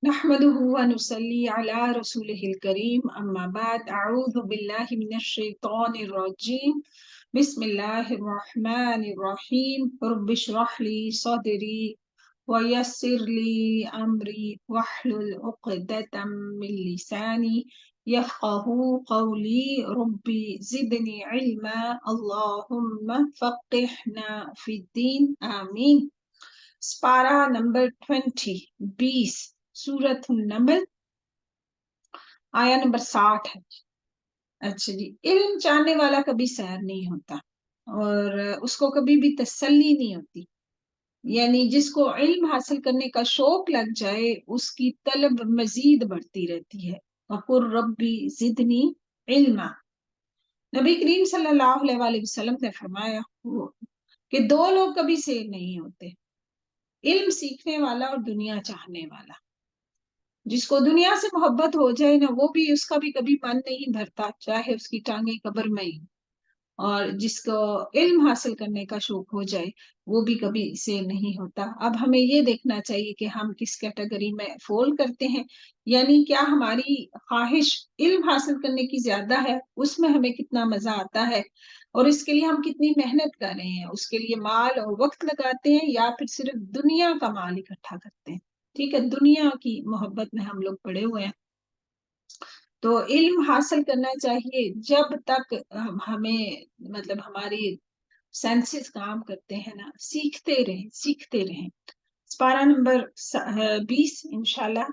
نحمده ونصلي على رسوله الكريم أما بعد أعوذ بالله من الشيطان الرجيم بسم الله الرحمن الرحيم رب اشرح لي صدري ويسر لي أمري واحلل عقدة من لساني يفقه قولي ربي زدني علما اللهم فقهنا في الدين آمين. سپارہ نمبر 20 سورت النمل آیا نمبر 60 ہے. اچھا جی، علم چاہنے والا کبھی سیر نہیں ہوتا اور اس کو کبھی بھی تسلی نہیں ہوتی. یعنی جس کو علم حاصل کرنے کا شوق لگ جائے اس کی طلب مزید بڑھتی رہتی ہے. وَقُلْ رَبِّ زِدْنِی عِلْمًا. نبی کریم صلی اللہ علیہ وآلہ وسلم نے فرمایا کہ دو لوگ کبھی سیر نہیں ہوتے، علم سیکھنے والا اور دنیا چاہنے والا. جس کو دنیا سے محبت ہو جائے نا، وہ بھی اس کا بھی کبھی من نہیں بھرتا، چاہے اس کی ٹانگیں قبر میں ہی. اور جس کو علم حاصل کرنے کا شوق ہو جائے وہ بھی کبھی سے نہیں ہوتا. اب ہمیں یہ دیکھنا چاہیے کہ ہم کس کیٹیگری میں فال کرتے ہیں. یعنی کیا ہماری خواہش علم حاصل کرنے کی زیادہ ہے، اس میں ہمیں کتنا مزہ آتا ہے اور اس کے لیے ہم کتنی محنت کر رہے ہیں، اس کے لیے مال اور وقت لگاتے ہیں، یا پھر صرف دنیا کا مال اکٹھا کرتے ہیں. ٹھیک ہے، دنیا کی محبت میں ہم لوگ پڑے ہوئے ہیں. تو علم حاصل کرنا چاہیے جب تک ہمیں مطلب ہماری سینسز کام کرتے ہیں نا، سیکھتے رہیں. سپارہ نمبر 20 انشاءاللہ.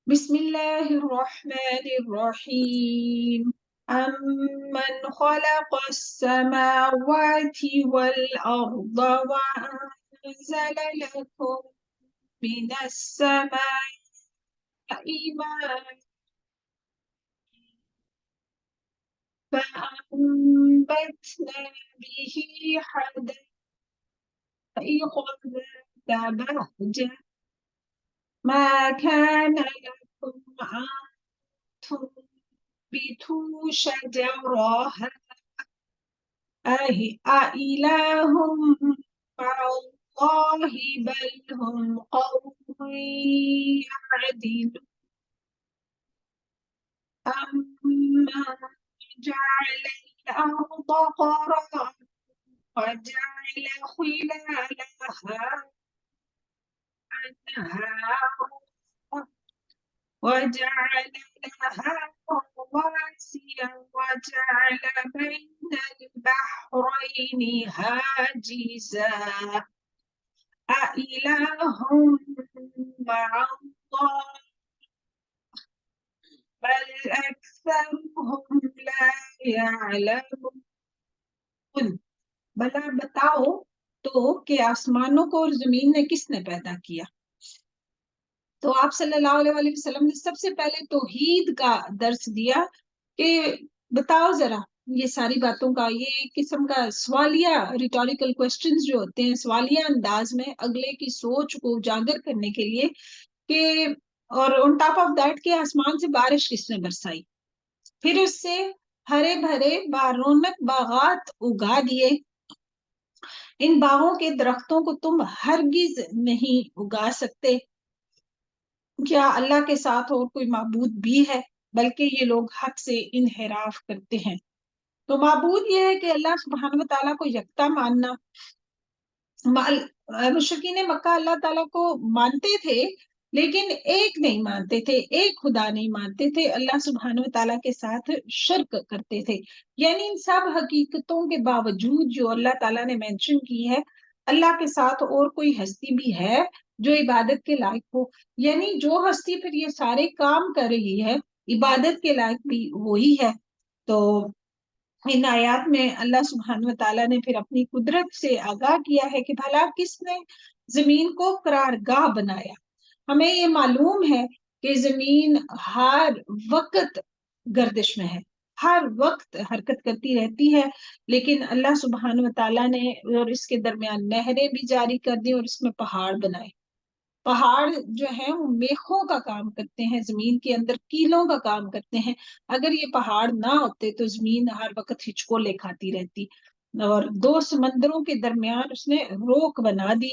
بسم اللہ الرحمن الرحیم. امن خلق السماوات والارض وانزل لكم من السماء ماء فأنبتنا به حدائق ذات بهجة ما كان لكم أن تنبتوا شجرها أإله مع الله بل هم قوم يعدلون. أمن جعل الأرض قرارا وجعل خلالها أنهارا وجعل لها رواسي وجعل بين البحرين حاجزا أإله مع الله بل أكثرهم لا يعلمون. بلا بتاؤ تو کہ آسمانوں کو اور زمین نے کس نے پیدا کیا؟ تو آپ صلی اللہ علیہ وآلہ وسلم نے سب سے پہلے توحید کا درس دیا کہ بتاؤ ذرا یہ ساری باتوں کا، یہ ایک قسم کا سوالیہ ریٹوریکل کوسچنز جو ہوتے ہیں سوالیہ انداز میں اگلے کی سوچ کو اجاگر کرنے کے لیے کہ اور on top of that کہ آسمان سے بارش کس نے برسائی، پھر اس سے ہرے بھرے بارونق باغات اگا دیے. ان باغوں کے درختوں کو تم ہرگز نہیں اگا سکتے. کیا اللہ کے ساتھ اور کوئی معبود بھی ہے؟ بلکہ یہ لوگ حق سے انحراف کرتے ہیں. تو معبود یہ ہے کہ اللہ سبحانہ و تعالیٰ کو یکتا ماننا. مشرکین مکہ اللہ تعالیٰ کو مانتے تھے لیکن ایک نہیں مانتے تھے، ایک خدا نہیں مانتے تھے، اللہ سبحانہ و تعالیٰ کے ساتھ شرک کرتے تھے. یعنی ان سب حقیقتوں کے باوجود جو اللہ تعالیٰ نے مینشن کی ہے، اللہ کے ساتھ اور کوئی ہستی بھی ہے جو عبادت کے لائق ہو. یعنی جو ہستی پھر یہ سارے کام کر رہی ہے عبادت کے لائق بھی وہی ہے. تو ان آیات میں اللہ سبحانہ و تعالیٰ نے پھر اپنی قدرت سے آگاہ کیا ہے کہ بھلا کس نے زمین کو قرارگاہ بنایا. ہمیں یہ معلوم ہے کہ زمین ہر وقت گردش میں ہے، ہر وقت حرکت کرتی رہتی ہے، لیکن اللہ سبحانہ و تعالیٰ نے اور اس کے درمیان نہریں بھی جاری کر دی اور اس میں پہاڑ بنائے. پہاڑ جو ہیں وہ میخوں کا کام کرتے ہیں، زمین کے اندر کیلوں کا کام کرتے ہیں. اگر یہ پہاڑ نہ ہوتے تو زمین ہر وقت ہچکولے کھاتی رہتی، اور دو سمندروں کے درمیان اس نے روک بنا دی.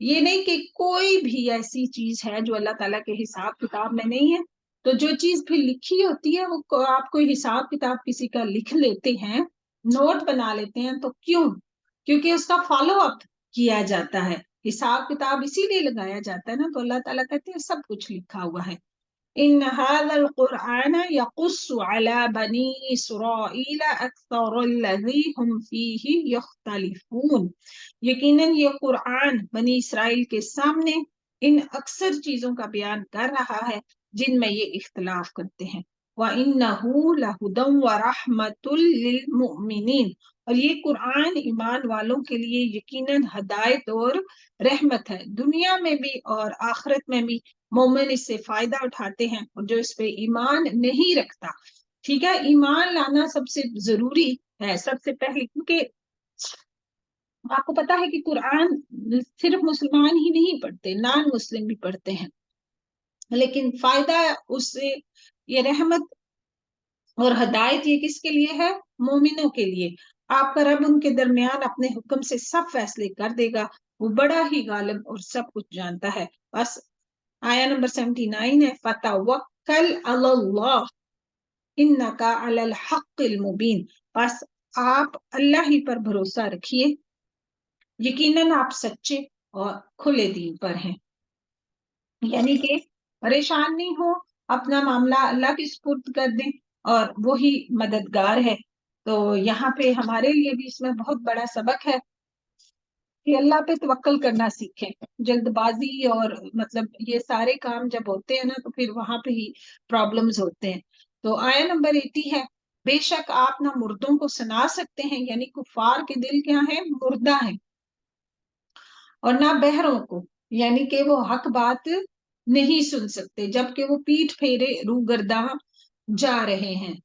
یہ نہیں کہ کوئی بھی ایسی چیز ہے جو اللہ تعالیٰ کے حساب کتاب میں نہیں ہے. تو جو چیز پھر لکھی ہوتی ہے وہ آپ کوئی حساب کتاب کسی کا لکھ لیتے ہیں, نوٹ بنا لیتے ہیں, تو کیوں؟ کیونکہ اس کا فالو اپ کیا جاتا ہے. حساب کتاب اسی لیے لگایا جاتا ہے نا. تو اللہ تعالیٰ کہتے ہیں سب کچھ لکھا ہوا ہے. ان هذا القرآن يقص على بني اسرائيل اكثر الذي هم فيه يختلفون. یقیناً یہ قرآن بنی اسرائیل کے سامنے ان اکثر چیزوں کا بیان کر رہا ہے جن میں یہ اختلاف کرتے ہیں. وَإِنَّهُ لَهُدًى وَرَحْمَةٌ لِّلْمُؤْمِنِينَ. اور یہ قرآن ایمان والوں کے لیے یقیناً ہدایت اور رحمت ہے, دنیا میں بھی اور آخرت میں بھی. مومن اس سے فائدہ اٹھاتے ہیں, اور جو اس پہ ایمان نہیں رکھتا, ٹھیک ہے, ایمان لانا سب سے ضروری ہے سب سے پہلے, کیونکہ آپ کو پتا ہے کہ قرآن صرف مسلمان ہی نہیں پڑھتے, نان مسلم بھی پڑھتے ہیں, لیکن فائدہ اس سے یہ رحمت اور ہدایت یہ کس کے لیے ہے؟ مومنوں کے لیے. آپ کا رب ان کے درمیان اپنے حکم سے سب فیصلے کر دے گا, وہ بڑا ہی غالب اور سب کچھ جانتا ہے. بس آیا نمبر 79 ہے, فتوکل علی اللہ انک علی الحق المبین. بس آپ اللہ ہی پر بھروسہ رکھیے, یقیناً آپ سچے اور کھلے دین پر ہیں. یعنی کہ پریشان نہیں ہو, اپنا معاملہ اللہ کے سپرد کر دیں, اور وہی مددگار ہے. تو یہاں پہ ہمارے لیے بھی اس میں بہت بڑا سبق ہے کہ اللہ پہ توکل کرنا سیکھیں. جلد بازی اور مطلب یہ سارے کام جب ہوتے ہیں نا تو پھر وہاں پہ ہی پرابلمز ہوتے ہیں. تو آیا نمبر 80 ہے, بے شک آپ نہ مردوں کو سنا سکتے ہیں, یعنی کفار کے دل کیا ہے؟ مردہ ہیں, اور نہ بہروں کو, یعنی کہ وہ حق بات نہیں سن سکتے جبکہ وہ پیٹھ پھیرے روگرداں جا رہے ہیں.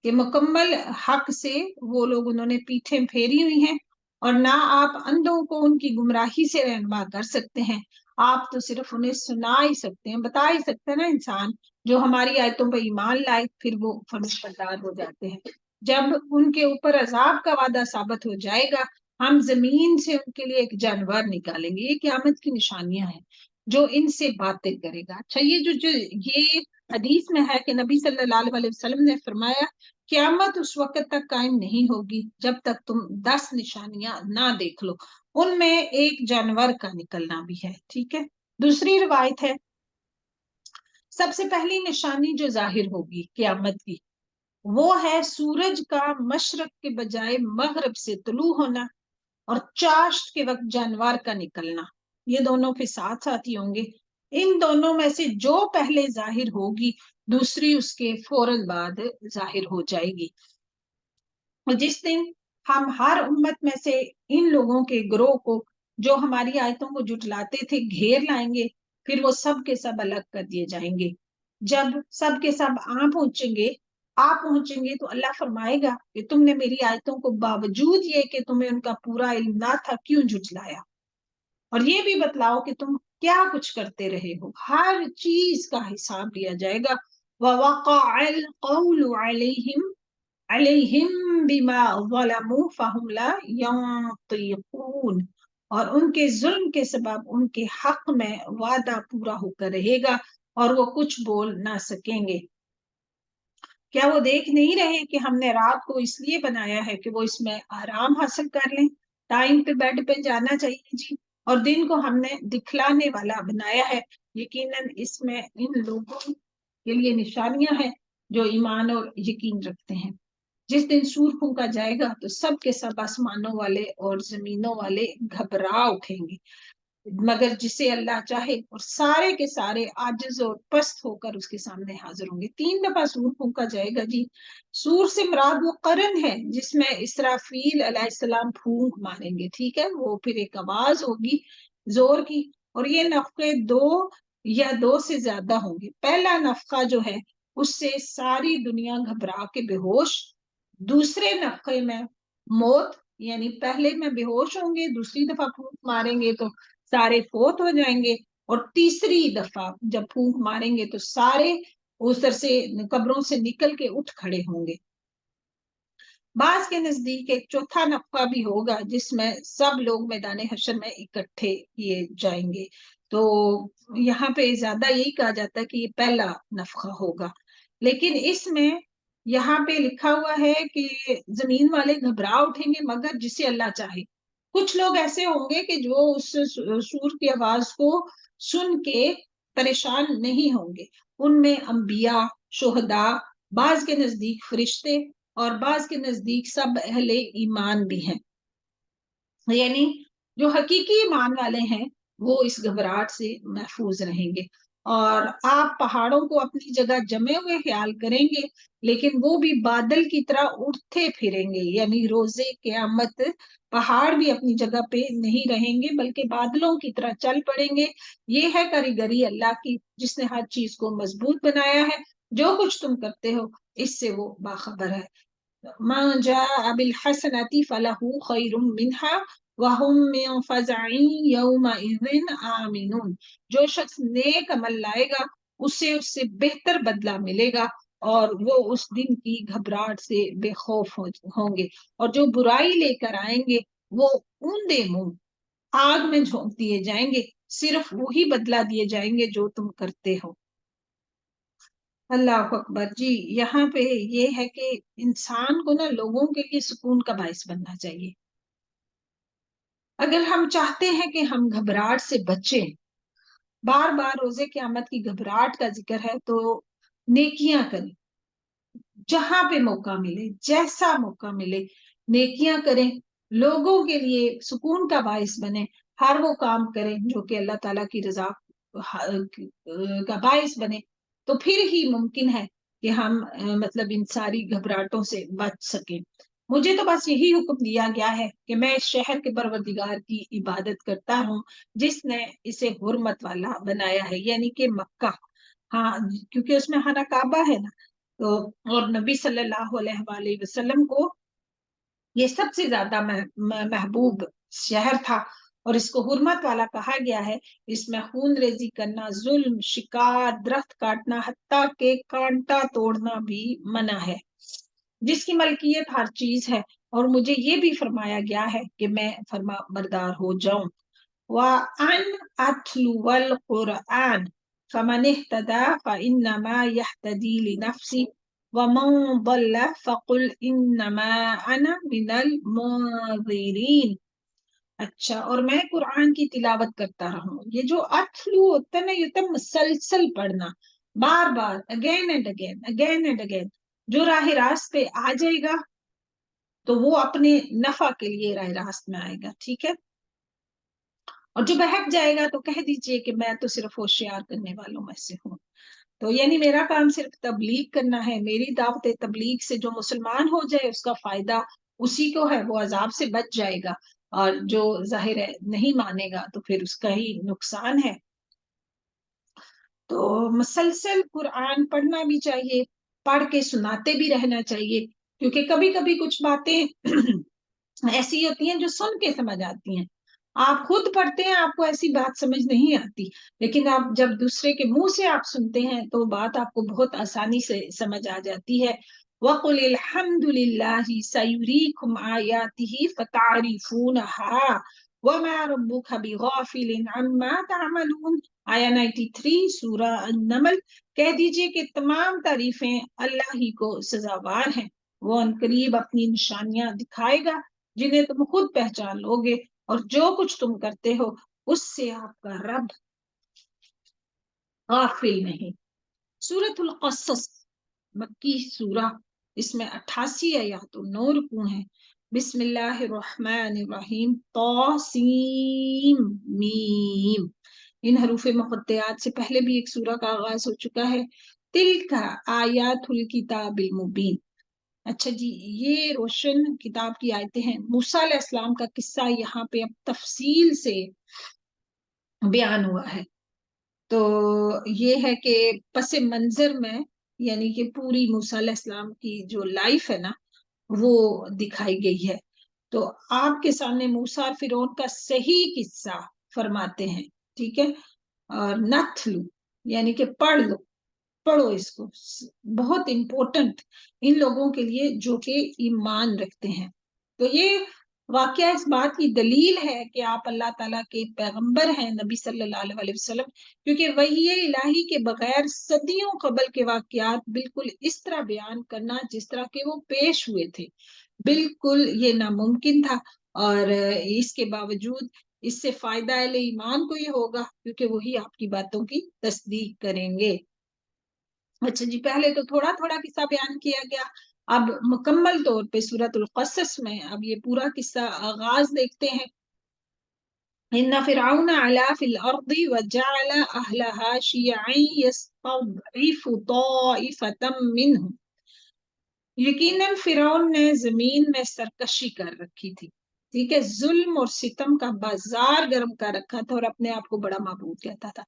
کہ مکمل حق سے وہ لوگ انہوں نے پیٹھیں پھیری ہوئی ہیں, اور نہ آپ اندھوں کو ان کی گمراہی سے رہنما کر سکتے ہیں. آپ تو صرف انہیں سنا ہی سکتے ہیں, بتا ہی سکتے ہیں نا. انسان جو ہماری آیتوں پہ ایمان لائے پھر وہ فرمانبردار ہو جاتے ہیں. جب ان کے اوپر عذاب کا وعدہ ثابت ہو جائے گا, ہم زمین سے ان کے لیے ایک جانور نکالیں گے. یہ قیامت کی نشانیاں ہیں جو ان سے باتیں کرے گا. اچھا, یہ جو یہ حدیث میں ہے کہ نبی صلی اللہ علیہ وسلم نے فرمایا قیامت اس وقت تک قائم نہیں ہوگی جب تک تم 10 نشانیاں نہ دیکھ لو. ان میں ایک جانور کا نکلنا بھی ہے. ٹھیک ہے, دوسری روایت ہے, سب سے پہلی نشانی جو ظاہر ہوگی قیامت کی وہ ہے سورج کا مشرق کے بجائے مغرب سے طلوع ہونا, اور چاشت کے وقت جانور کا نکلنا. یہ دونوں کے ساتھ ساتھ ہی ہوں گے. ان دونوں میں سے جو پہلے ظاہر ہوگی دوسری اس کے فوراً بعد ظاہر ہو جائے گی. اور جس دن ہم ہر امت میں سے ان لوگوں کے گروہ کو جو ہماری آیتوں کو جھٹلاتے تھے گھیر لائیں گے, پھر وہ سب کے سب الگ کر دیے جائیں گے. جب سب کے سب آپ پہنچیں گے تو اللہ فرمائے گا کہ تم نے میری آیتوں کو باوجود یہ کہ تمہیں ان کا پورا علم نہ تھا کیوں جھٹلایا, اور یہ بھی بتلاؤ کہ تم کیا کچھ کرتے رہے ہو. ہر چیز کا حساب لیا جائے گا. وَوَقَعَ الْقَوْلُ عَلَيْهِمْ بِمَا ظَلَمُوا فَهُمْ لَا يَنطِقُونَ. اور ان کے ظلم کے سبب ان کے حق میں وعدہ پورا ہو کر رہے گا اور وہ کچھ بول نہ سکیں گے. کیا وہ دیکھ نہیں رہے کہ ہم نے رات کو اس لیے بنایا ہے کہ وہ اس میں آرام حاصل کر لیں, ٹائم پہ بیڈ پہ جانا چاہیے جی, اور دن کو ہم نے دکھلانے والا بنایا ہے. یقیناً اس میں ان لوگوں کے لیے نشانیاں ہیں جو ایمان اور یقین رکھتے ہیں. جس دن سور پھونکا جائے گا تو سب کے سب آسمانوں والے اور زمینوں والے گھبرا اٹھیں گے, مگر جسے اللہ چاہے, اور سارے کے سارے عاجز اور پست ہو کر اس کے سامنے حاضر ہوں گے. 3 دفعہ سور پھونکا جائے گا جی. سور سے مراد وہ قرن ہے جس میں اسرافیل علیہ السلام پھونک ماریں گے. ٹھیک ہے, وہ پھر ایک آواز ہوگی زور کی, اور یہ نفقے 2 یا 2 سے زیادہ ہوں گے. پہلا نفقہ جو ہے اس سے ساری دنیا گھبرا کے بے ہوش, دوسرے نفقے میں موت, یعنی پہلے میں بے ہوش ہوں گے, دوسری دفعہ پھونک ماریں گے تو سارے فوت ہو جائیں گے, اور تیسری دفعہ جب پھونک ماریں گے تو سارے ادھر سے قبروں سے نکل کے اٹھ کھڑے ہوں گے. بعض کے نزدیک ایک چوتھا نفقہ بھی ہوگا جس میں سب لوگ میدان حشر میں اکٹھے کیے جائیں گے. تو یہاں پہ زیادہ یہی کہا جاتا ہے کہ یہ پہلا نفقہ ہوگا، لیکن اس میں یہاں پہ لکھا ہوا ہے کہ زمین والے گھبرا اٹھیں گے مگر جسے اللہ چاہے. کچھ لوگ ایسے ہوں گے کہ جو اس سور کی آواز کو سن کے پریشان نہیں ہوں گے. ان میں انبیاء، شہداء، بعض کے نزدیک فرشتے اور بعض کے نزدیک سب اہل ایمان بھی ہیں. یعنی جو حقیقی ایمان والے ہیں وہ اس گھبراہٹ سے محفوظ رہیں گے. اور آپ پہاڑوں کو اپنی جگہ جمے ہوئے خیال کریں گے لیکن وہ بھی بادل کی طرح اٹھتے پھریں گے. یعنی روزے قیامت پہاڑ بھی اپنی جگہ پہ نہیں رہیں گے بلکہ بادلوں کی طرح چل پڑیں گے. یہ ہے کاریگری اللہ کی جس نے ہر چیز کو مضبوط بنایا ہے. جو کچھ تم کرتے ہو اس سے وہ باخبر ہے. من جاء بالحسنة فله خير منها وهم من فزع يومئذ آمنون. جو شخص نیک عمل لائے گا اسے اس سے بہتر بدلہ ملے گا اور وہ اس دن کی گھبراہٹ سے بے خوف ہوں گے. اور جو برائی لے کر آئیں گے وہ اوندے منہ آگ میں جھونک دیے جائیں گے. صرف وہی بدلہ دیے جائیں گے جو تم کرتے ہو. اللہ اکبر. جی یہاں پہ یہ ہے کہ انسان کو نا لوگوں کے لیے سکون کا باعث بننا چاہیے. اگر ہم چاہتے ہیں کہ ہم گھبراہٹ سے بچیں، بار بار روزے قیامت کی گھبراہٹ کا ذکر ہے تو نیکیاں کریں. جہاں پہ موقع ملے، جیسا موقع ملے نیکیاں کریں. لوگوں کے لیے سکون کا باعث بنے. ہر وہ کام کریں جو کہ اللہ تعالیٰ کی رضا کا باعث بنے. تو پھر ہی ممکن ہے کہ ہم مطلب ان ساری گھبراہٹوں سے بچ سکیں. مجھے تو بس یہی حکم دیا گیا ہے کہ میں اس شہر کے پروردگار کی عبادت کرتا ہوں جس نے اسے حرمت والا بنایا ہے، یعنی کہ مکہ. ہاں کیونکہ اس میں خانہ کعبہ ہے نا، تو اور نبی صلی اللہ علیہ وآلہ وسلم کو یہ سب سے زیادہ محبوب شہر تھا اور اس کو حرمت والا کہا گیا ہے. اس میں خون ریزی کرنا، ظلم، شکار، درخت کاٹنا، حتیٰ کہ کانٹا توڑنا بھی منع ہے. جس کی ملکیت ہر چیز ہے. اور مجھے یہ بھی فرمایا گیا ہے کہ میں فرما بردار ہو جاؤں. وَأَنْ أَتْلُوَ الْقُرْآنَ فَمَنِ اهْتَدَى فَإِنَّمَا يَهْتَدِي لِنَفْسِهِ وَمَنْ ضَلَّ فَقُلْ إِنَّمَا أَنَا مِنَ الْمُنذِرِينَ. اچھا، اور میں قرآن کی تلاوت کرتا رہوں. یہ جو اتلو ہوتا ہے نا، یہ تو مسلسل پڑھنا، بار بار، again and again, again and again. جو راہ راست پہ آ جائے گا تو وہ اپنے نفع کے لیے راہ راست میں آئے گا. ٹھیک ہے. اور جو بہک جائے گا تو کہہ دیجئے کہ میں تو صرف ہوشیار کرنے والوں میں سے ہوں. تو یعنی میرا کام صرف تبلیغ کرنا ہے. میری دعوت تبلیغ سے جو مسلمان ہو جائے اس کا فائدہ اسی کو ہے، وہ عذاب سے بچ جائے گا. اور جو ظاہر ہے نہیں مانے گا تو پھر اس کا ہی نقصان ہے. تو مسلسل قرآن پڑھنا بھی چاہیے، پڑھ کے سناتے بھی رہنا چاہیے، کیونکہ کبھی کبھی کچھ باتیں ایسی ہوتی ہیں جو سن کے سمجھ آتی ہیں. آپ خود پڑھتے ہیں آپ کو ایسی بات سمجھ نہیں آتی، لیکن آپ جب دوسرے کے منہ سے آپ سنتے ہیں تو بات آپ کو بہت آسانی سے سمجھ آ جاتی ہے. وَقُلِ الْحَمْدُ لِلَّهِ سَيُرِيكُمْ آيَاتِهِ فَتَعْرِفُونَهَا وَمَا رَبُّكَ بِغَافِلٍ عَمَّا تَعْمَلُونَ. آیا 93 سورہ النمل. کہہ دیجئے کہ تمام تعریفیں اللہ ہی کو سزاوار ہیں. وہ عنقریب اپنی نشانیاں دکھائے گا جنہیں تم خود پہچان لوگے، اور جو کچھ تم کرتے ہو اس سے آپ کا رب غافل نہیں. سورۃ القصص مکی سورہ، اس میں 88 آیات و 9 رکوع ہیں. بسم اللہ الرحمن الرحیم. طاسیم میم. ان حروف مقطعات سے پہلے بھی ایک سورہ کا آغاز ہو چکا ہے. تلک آیات الکتاب المبین. اچھا جی، یہ روشن کتاب کی آیتیں ہیں. موسیٰ علیہ السلام کا قصہ یہاں پہ اب تفصیل سے بیان ہوا ہے. تو یہ ہے کہ پس منظر میں یعنی کہ پوری موسیٰ علیہ السلام کی جو لائف ہے نا وہ دکھائی گئی ہے. تو آپ کے سامنے موسیٰ اور فرعون کا صحیح قصہ فرماتے ہیں. ٹھیک ہے. اور نتلو یعنی کہ پڑھ لو. پڑھو اس کو، بہت امپورٹنٹ ان لوگوں کے لیے جو کہ ایمان رکھتے ہیں۔ تو یہ واقعہ اس بات کی دلیل ہے کہ آپ اللہ تعالیٰ کے پیغمبر ہیں، نبی صلی اللہ علیہ وسلم، کیونکہ وحی الہی کے بغیر صدیوں قبل کے واقعات بالکل اس طرح بیان کرنا جس طرح کے وہ پیش ہوئے تھے، بالکل یہ ناممکن تھا۔ اور اس کے باوجود اس سے فائدہ اہل ایمان کو یہ ہوگا کیونکہ وہی آپ کی باتوں کی تصدیق کریں گے۔ اچھا جی، پہلے تو تھوڑا تھوڑا قصہ بیان کیا گیا، اب مکمل طور پہ سورۃ القصص میں اب یہ پورا قصہ آغاز دیکھتے ہیں۔ ان فرعون علا فی الارض وجعل اہلها شیعا یستضعف طائفة منهم، یقیناً فرعون نے زمین میں سرکشی کر رکھی تھی، ٹھیک ہے، ظلم اور ستم کا بازار گرم کر رکھا تھا اور اپنے آپ کو بڑا معبود کہتا تھا۔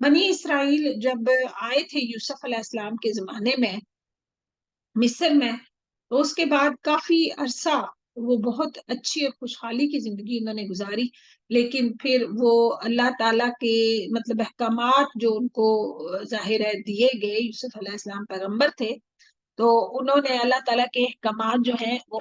بنی اسرائیل جب آئے تھے یوسف علیہ السلام کے زمانے میں مصر میں، تو اس کے بعد کافی عرصہ وہ بہت اچھی اور خوشحالی کی زندگی انہوں نے گزاری، لیکن پھر وہ اللہ تعالیٰ کے مطلب احکامات جو ان کو ظاہر ہے دیے گئے، یوسف علیہ السلام پیغمبر تھے، تو انہوں نے اللہ تعالیٰ کے احکامات جو ہیں وہ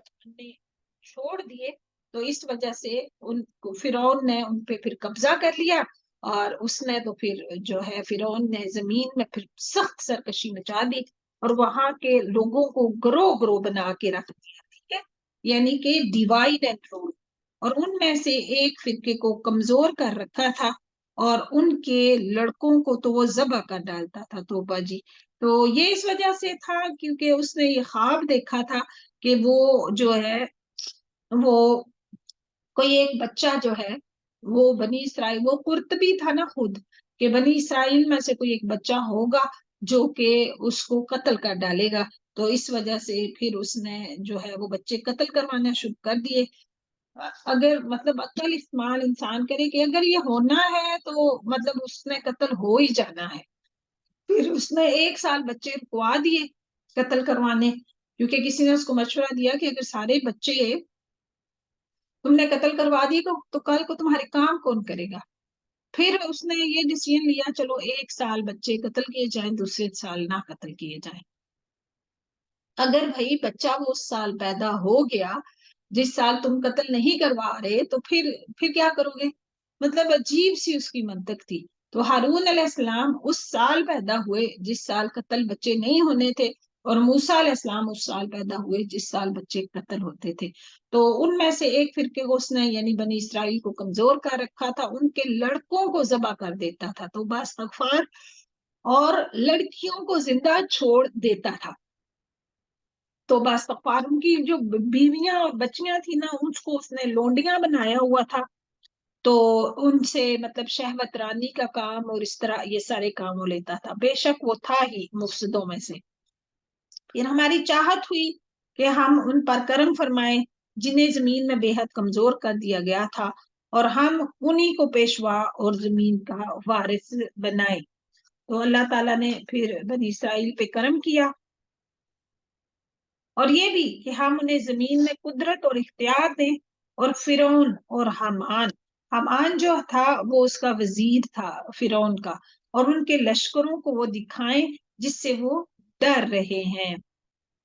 چھوڑ دیے، تو اس وجہ سے ان کو فرعون نے ان پہ پھر قبضہ کر لیا، اور اس نے تو پھر جو ہے فرعون نے زمین میں پھر سخت سرکشی مچا دی اور وہاں کے لوگوں کو گروہ گروہ بنا کے رکھ دیا، ٹھیک ہے، یعنی کہ ڈیوائڈ اینڈ رول، اور ان میں سے ایک فرقے کو کمزور کر رکھا تھا اور ان کے لڑکوں کو تو وہ ذبح کر ڈالتا تھا، توبہ جی۔ تو یہ اس وجہ سے تھا کیونکہ اس نے یہ خواب دیکھا تھا کہ وہ جو ہے وہ کوئی ایک بچہ جو ہے وہ بنی اسرائیل، وہ قرطبی تھا نا خود، کہ بنی اسرائیل میں سے کوئی ایک بچہ ہوگا جو کہ اس کو قتل کر ڈالے گا، تو اس وجہ سے پھر اس نے جو ہے وہ بچے قتل کروانا شروع کر دیے۔ اگر مطلب عقل استعمال انسان کرے کہ اگر یہ ہونا ہے تو مطلب اس نے قتل ہو ہی جانا ہے، پھر اس نے 1 سال بچے رکوا دیے قتل کروانے، کیونکہ کسی نے اس کو مشورہ دیا کہ اگر سارے بچے تم نے قتل کروا دی تو کل کو تمہارے کام کون کرے گا؟ پھر اس نے یہ ڈیسیژن لیا چلو 1 سال بچے قتل کیے جائیں، دوسرے سال نہ قتل کیے جائیں۔ اگر بھائی بچہ وہ اس سال پیدا ہو گیا جس سال تم قتل نہیں کروا رہے تو پھر کیا کرو گے؟ مطلب عجیب سی اس کی منطق تھی۔ تو ہارون علیہ السلام اس سال پیدا ہوئے جس سال قتل بچے نہیں ہونے تھے، اور موسیٰ علیہ السلام اس سال پیدا ہوئے جس سال بچے قتل ہوتے تھے۔ تو ان میں سے ایک فرقے کو اس نے یعنی بنی اسرائیل کو کمزور کر رکھا تھا، ان کے لڑکوں کو ذبح کر دیتا تھا تو باستغفار، اور لڑکیوں کو زندہ چھوڑ دیتا تھا تو باستغفار، ان کی جو بیویاں اور بچیاں تھیں نا اس کو اس نے لونڈیاں بنایا ہوا تھا، تو ان سے مطلب شہوت رانی کا کام اور اس طرح یہ سارے کام وہ لیتا تھا، بے شک وہ تھا ہی مفسدوں میں سے۔ پھر ہماری چاہت ہوئی کہ ہم ان پر کرم فرمائیں جنہیں زمین میں بے حد کمزور کر دیا گیا تھا، اور ہم انہی کو پیشوا اور زمین کا وارث بنائے۔ تو اللہ تعالیٰ نے پھر بنی اسرائیل پہ کرم کیا، اور یہ بھی کہ ہم انہیں زمین میں قدرت اور اختیار دیں، اور فرعون اور حمان جو تھا وہ اس کا وزیر تھا فرعون کا، اور ان کے لشکروں کو وہ دکھائیں جس سے وہ ڈر رہے ہیں،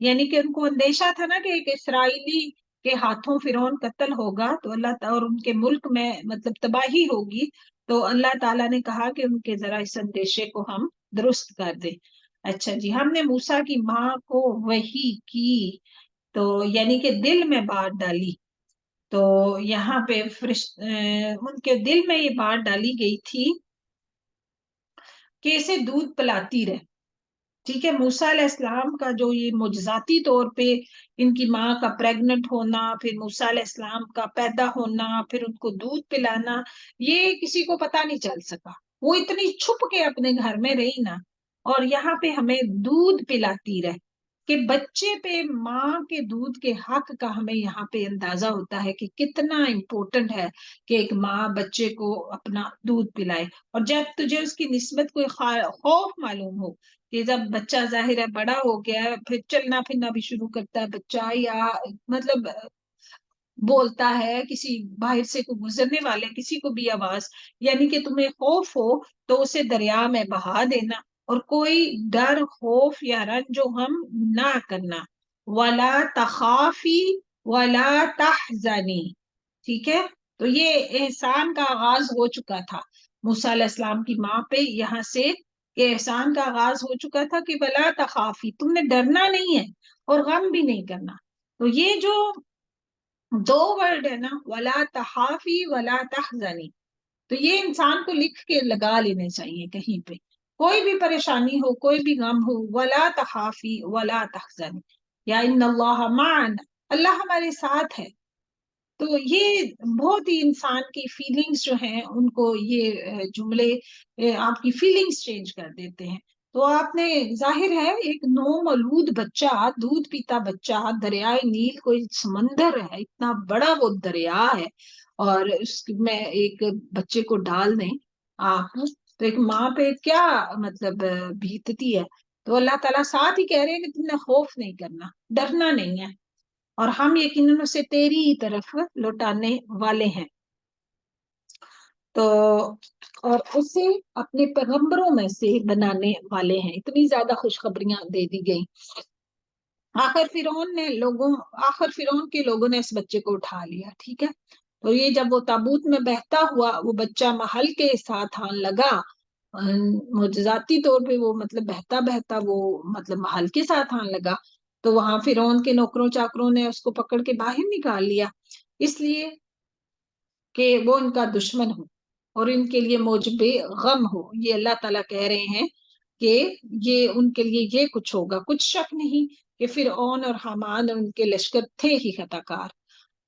یعنی کہ ان کو اندیشہ تھا نا کہ ایک اسرائیلی کے ہاتھوں فرعون قتل ہوگا تو اللہ تعالیٰ اور ان کے ملک میں مطلب تباہی ہوگی، تو اللہ تعالیٰ نے کہا کہ ان کے ذرا اس اندیشے کو ہم درست کر دیں۔ اچھا جی، ہم نے موسیٰ کی ماں کو وحی کی، تو یعنی کہ دل میں بات ڈالی، تو یہاں پہ ان کے دل میں یہ بات ڈالی گئی تھی کہ اسے دودھ پلاتی رہے، ٹھیک ہے۔ موسیٰ علیہ السلام کا جو یہ معجزاتی طور پہ ان کی ماں کا پریگننٹ ہونا، پھر موسیٰ علیہ السلام کا پیدا ہونا، پھر ان کو دودھ پلانا، یہ کسی کو پتا نہیں چل سکا، وہ اتنی چھپ کے اپنے گھر میں رہی نا، اور یہاں پہ ہمیں دودھ پلاتی رہے کہ بچے پہ ماں کے دودھ کے حق کا ہمیں یہاں پہ اندازہ ہوتا ہے کہ کتنا امپورٹنٹ ہے کہ ایک ماں بچے کو اپنا دودھ پلائے، اور جب تجھے اس کی نسبت کوئی خوف معلوم ہو کہ جب بچہ ظاہر ہے بڑا ہو گیا ہے، پھر چلنا پھرنا بھی شروع کرتا ہے بچہ، یا مطلب بولتا ہے کسی باہر سے کوئی گزرنے والے کسی کو بھی آواز، یعنی کہ تمہیں خوف ہو تو اسے دریا میں بہا دینا اور کوئی ڈر خوف یا رنج و غم نہ کرنا. ولا تخافی ولا تحزنی. ٹھیک ہے، تو یہ احسان کا آغاز ہو چکا تھا موسیٰ علیہ السلام کی ماں پہ، یہاں سے کہ احسان کا آغاز ہو چکا تھا کہ ولا تخافی، تم نے ڈرنا نہیں ہے اور غم بھی نہیں کرنا. تو یہ جو دو ورڈ ہے نا، ولا تخافی ولا تحزنی، تو یہ انسان کو لکھ کے لگا لینے چاہیے کہیں پہ. کوئی بھی پریشانی ہو، کوئی بھی غم ہو، ولا تخافی ولا تحزنی یا ان اللہ معنا، اللہ ہمارے ساتھ ہے. تو یہ بہت ہی انسان کی فیلنگز جو ہیں ان کو یہ جملے آپ کی فیلنگز چینج کر دیتے ہیں. تو آپ نے ظاہر ہے ایک نو مولود بچہ، دودھ پیتا بچہ، دریائے نیل کوئی سمندر ہے، اتنا بڑا وہ دریا ہے، اور اس میں ایک بچے کو ڈال دیں آپ، تو ایک ماں پہ کیا مطلب بیتتی ہے. تو اللہ تعالیٰ ساتھ ہی کہہ رہے ہیں کہ تم نے خوف نہیں کرنا، ڈرنا نہیں ہے، اور ہم یقیناً اسے تیری ہی طرف لوٹانے والے ہیں. تو اور اسے اپنے پیغمبروں میں سے بنانے والے ہیں. اتنی زیادہ خوشخبریاں دے دی گئی. آخر فرعون کے لوگوں نے اس بچے کو اٹھا لیا. ٹھیک ہے، تو یہ جب وہ تابوت میں بہتا ہوا وہ بچہ محل کے ساتھ آن لگا، معجزاتی طور پہ وہ مطلب بہتا بہتا وہ مطلب محل کے ساتھ آن لگا، تو وہاں فرعون کے نوکروں چاکروں نے اس کو پکڑ کے باہر نکال لیا، اس لیے کہ وہ ان کا دشمن ہو اور ان کے لیے موجب غم ہو. یہ اللہ تعالیٰ کہہ رہے ہیں کہ یہ ان کے لیے یہ کچھ ہوگا. کچھ شک نہیں کہ فرعون اور حامان اور ان کے لشکر تھے ہی خطا کار.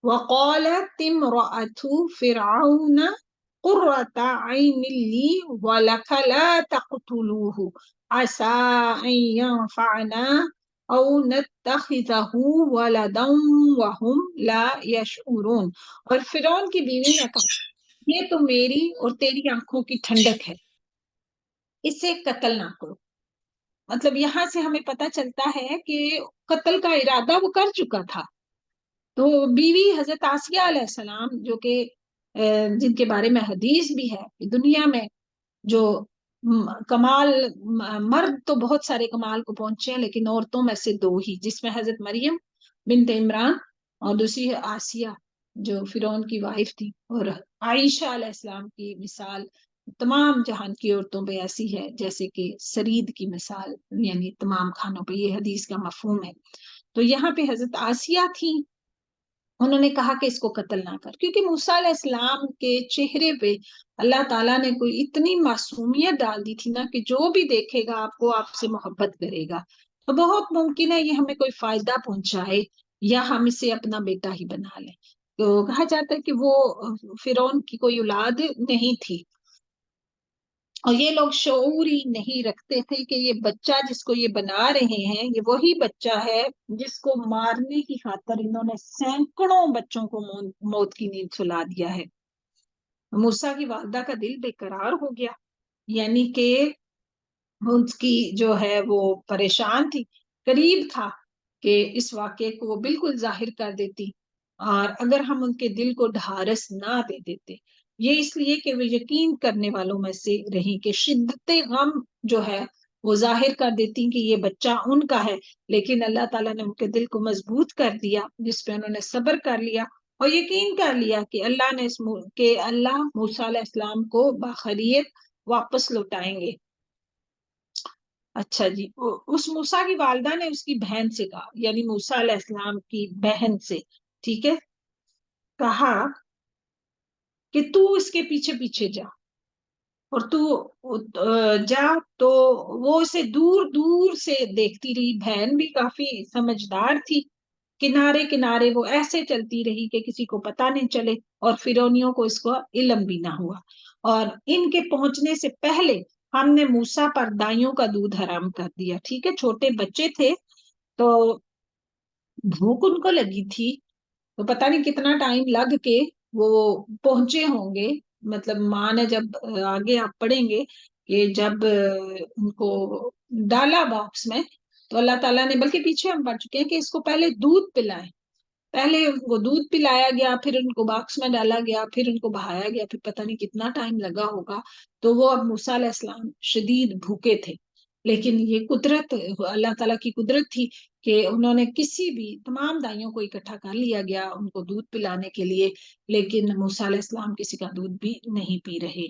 وقالت امرأة فرعون قرة عين لي ولك لا تقتلوه عسى أن ينفعنا أو نتخذه ولدا وهم لا يشعرون. اور فرعون کی بیوی نے کہا یہ تو میری اور تیری آنکھوں کی ٹھنڈک ہے، اسے قتل نہ کرو. مطلب یہاں سے ہمیں پتہ چلتا ہے کہ قتل کا ارادہ وہ کر چکا تھا. تو بیوی حضرت آسیہ علیہ السلام جو کہ جن کے بارے میں حدیث بھی ہے کہ دنیا میں جو کمال، مرد تو بہت سارے کمال کو پہنچے ہیں لیکن عورتوں میں سے دو ہی، جس میں حضرت مریم بنت عمران اور دوسری ہے آسیہ جو فرعون کی وائف تھی، اور عائشہ علیہ السلام کی مثال تمام جہان کی عورتوں پہ ایسی ہے جیسے کہ سرید کی مثال، یعنی تمام خانوں پہ، یہ حدیث کا مفہوم ہے. تو یہاں پہ حضرت آسیہ تھی، انہوں نے کہا کہ اس کو قتل نہ کر، کیونکہ موسیٰ علیہ السلام کے چہرے پہ اللہ تعالیٰ نے کوئی اتنی معصومیت ڈال دی تھی نا کہ جو بھی دیکھے گا آپ کو آپ سے محبت کرے گا. تو بہت ممکن ہے یہ ہمیں کوئی فائدہ پہنچائے یا ہم اسے اپنا بیٹا ہی بنا لیں. تو کہا جاتا ہے کہ وہ فرعون کی کوئی اولاد نہیں تھی، اور یہ لوگ شعور ہی نہیں رکھتے تھے کہ یہ بچہ جس کو یہ بنا رہے ہیں یہ وہی بچہ ہے جس کو مارنے کی خاطر انہوں نے سینکڑوں بچوں کو موت کی نیند سلا دیا ہے. موسیٰ کی والدہ کا دل بے قرار ہو گیا، یعنی کہ اس کی جو ہے وہ پریشان تھی، قریب تھا کہ اس واقعے کو وہ بالکل ظاہر کر دیتی، اور اگر ہم ان کے دل کو ڈھارس نہ دے دیتے. یہ اس لیے کہ وہ یقین کرنے والوں میں سے رہی کہ شدت غم جو ہے وہ ظاہر کر دیتی کہ یہ بچہ ان کا ہے، لیکن اللہ تعالیٰ نے ان کے دل کو مضبوط کر دیا جس پہ انہوں نے صبر کر لیا اور یقین کر لیا کہ اللہ موسیٰ علیہ السلام کو باخریت واپس لوٹائیں گے. اچھا جی، اس موسیٰ کی والدہ نے اس کی بہن سے کہا، یعنی موسیٰ علیہ السلام کی بہن سے، ٹھیک ہے، کہا کہ تو اس کے پیچھے پیچھے جا، اور تو جا. تو وہ اسے دور دور سے دیکھتی رہی. بہن بھی کافی سمجھدار تھی، کنارے کنارے وہ ایسے چلتی رہی کہ کسی کو پتہ نہیں چلے اور فرعونیوں کو اس کو علم بھی نہ ہوا. اور ان کے پہنچنے سے پہلے ہم نے موسیٰ پر دائیوں کا دودھ حرام کر دیا. ٹھیک ہے، چھوٹے بچے تھے تو بھوک ان کو لگی تھی، تو پتہ نہیں کتنا ٹائم لگ کے وہ پہنچے ہوں گے. مطلب ماں نے جب آگے آپ پڑھیں گے کہ جب ان کو ڈالا باکس میں تو اللہ تعالیٰ نے، بلکہ پیچھے ہم پڑھ چکے ہیں کہ اس کو پہلے دودھ پلائے، پہلے ان کو دودھ پلایا گیا، پھر ان کو باکس میں ڈالا گیا، پھر ان کو بہایا گیا، پھر پتہ نہیں کتنا ٹائم لگا ہوگا. تو وہ اب موسیٰ علیہ السلام شدید بھوکے تھے. لیکن یہ قدرت اللہ تعالیٰ کی قدرت تھی کہ انہوں نے کسی بھی تمام دائیوں کو اکٹھا کر لیا گیا ان کو دودھ پلانے کے لیے، لیکن موسیٰ علیہ السلام کسی کا دودھ بھی نہیں پی رہے۔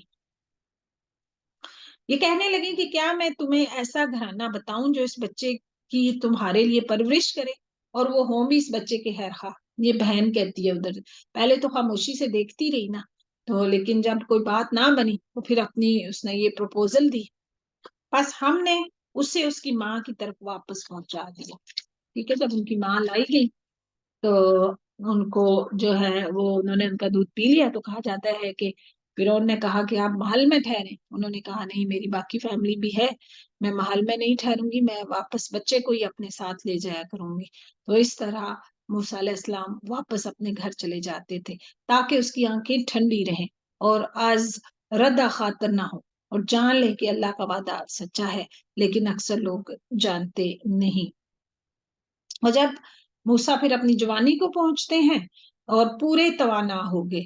یہ کہنے لگی کہ کیا میں تمہیں ایسا گھرانہ بتاؤں جو اس بچے کی تمہارے لیے پرورش کرے اور وہ ہوں بھی اس بچے کے خیر خواہ۔ یہ بہن کہتی ہے ادھر، پہلے تو خاموشی سے دیکھتی رہی نا، تو لیکن جب کوئی بات نہ بنی تو پھر اپنی اس نے یہ پروپوزل دی، بس ہم نے اسے اس کی ماں کی طرف واپس پہنچا دیا۔ ٹھیک ہے، جب ان کی ماں لائی گئی تو ان کو جو ہے وہ انہوں نے ان کا دودھ پی لیا، تو کہا جاتا ہے کہ فرعون نے کہا کہ آپ محل میں ٹھہریں، انہوں نے کہا نہیں میری باقی فیملی بھی ہے، میں محل میں نہیں ٹھہروں گی، میں واپس بچے کو ہی اپنے ساتھ لے جایا کروں گی۔ تو اس طرح موسیٰ علیہ السلام واپس اپنے گھر چلے جاتے تھے تاکہ اس کی آنکھیں ٹھنڈی رہیں اور آز ردہ خاطر نہ ہو، اور جان لے کہ اللہ کا وعدہ سچا ہے، لیکن اکثر لوگ جانتے نہیں۔ اور جب موسیٰ پھر اپنی جوانی کو پہنچتے ہیں اور پورے توانا ہو گئے،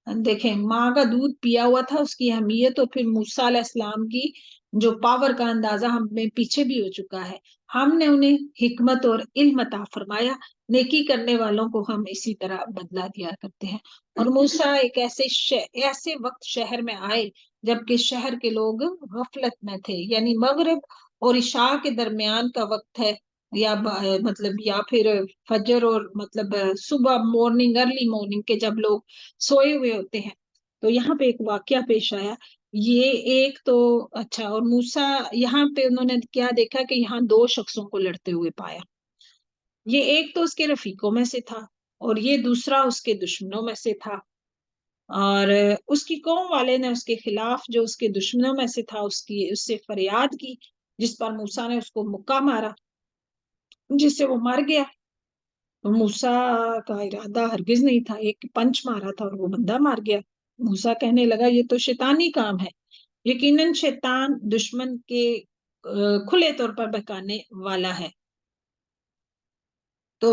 دیکھیں ماں کا دودھ پیا ہوا تھا اس کی اہمیت، اور پھر موسیٰ علیہ السلام کی جو پاور کا اندازہ ہمیں پیچھے بھی ہو چکا ہے۔ ہم نے انہیں حکمت اور علم عطا فرمایا، نیکی کرنے والوں کو ہم اسی طرح بدلہ دیا کرتے ہیں۔ اور موسیٰ ایک ایسے وقت شہر میں آئے جبکہ شہر کے لوگ غفلت میں تھے، یعنی مغرب اور عشاء کے درمیان کا وقت ہے، یا مطلب یا پھر فجر اور مطلب صبح مارننگ، ارلی مارننگ کے جب لوگ سوئے ہوئے ہوتے ہیں۔ تو یہاں پہ ایک واقعہ پیش آیا، یہ ایک تو اچھا، اور موسیٰ یہاں پہ انہوں نے کیا دیکھا کہ یہاں دو شخصوں کو لڑتے ہوئے پایا، یہ ایک تو اس کے رفیقوں میں سے تھا اور یہ دوسرا اس کے دشمنوں میں سے تھا، اور اس کی قوم والے نے اس کے خلاف جو اس کے دشمنوں میں سے تھا اس سے فریاد کی، جس پر موسیٰ نے اس کو مکہ مارا جس سے وہ مر گیا۔ تو موسیٰ کا ارادہ ہرگز نہیں تھا، ایک پنچ مارا تھا اور وہ بندہ مار گیا۔ موسیٰ کہنے لگا یہ تو شیطانی کام ہے، یقیناً شیطان دشمن کے کھلے طور پر بہکانے والا ہے۔ تو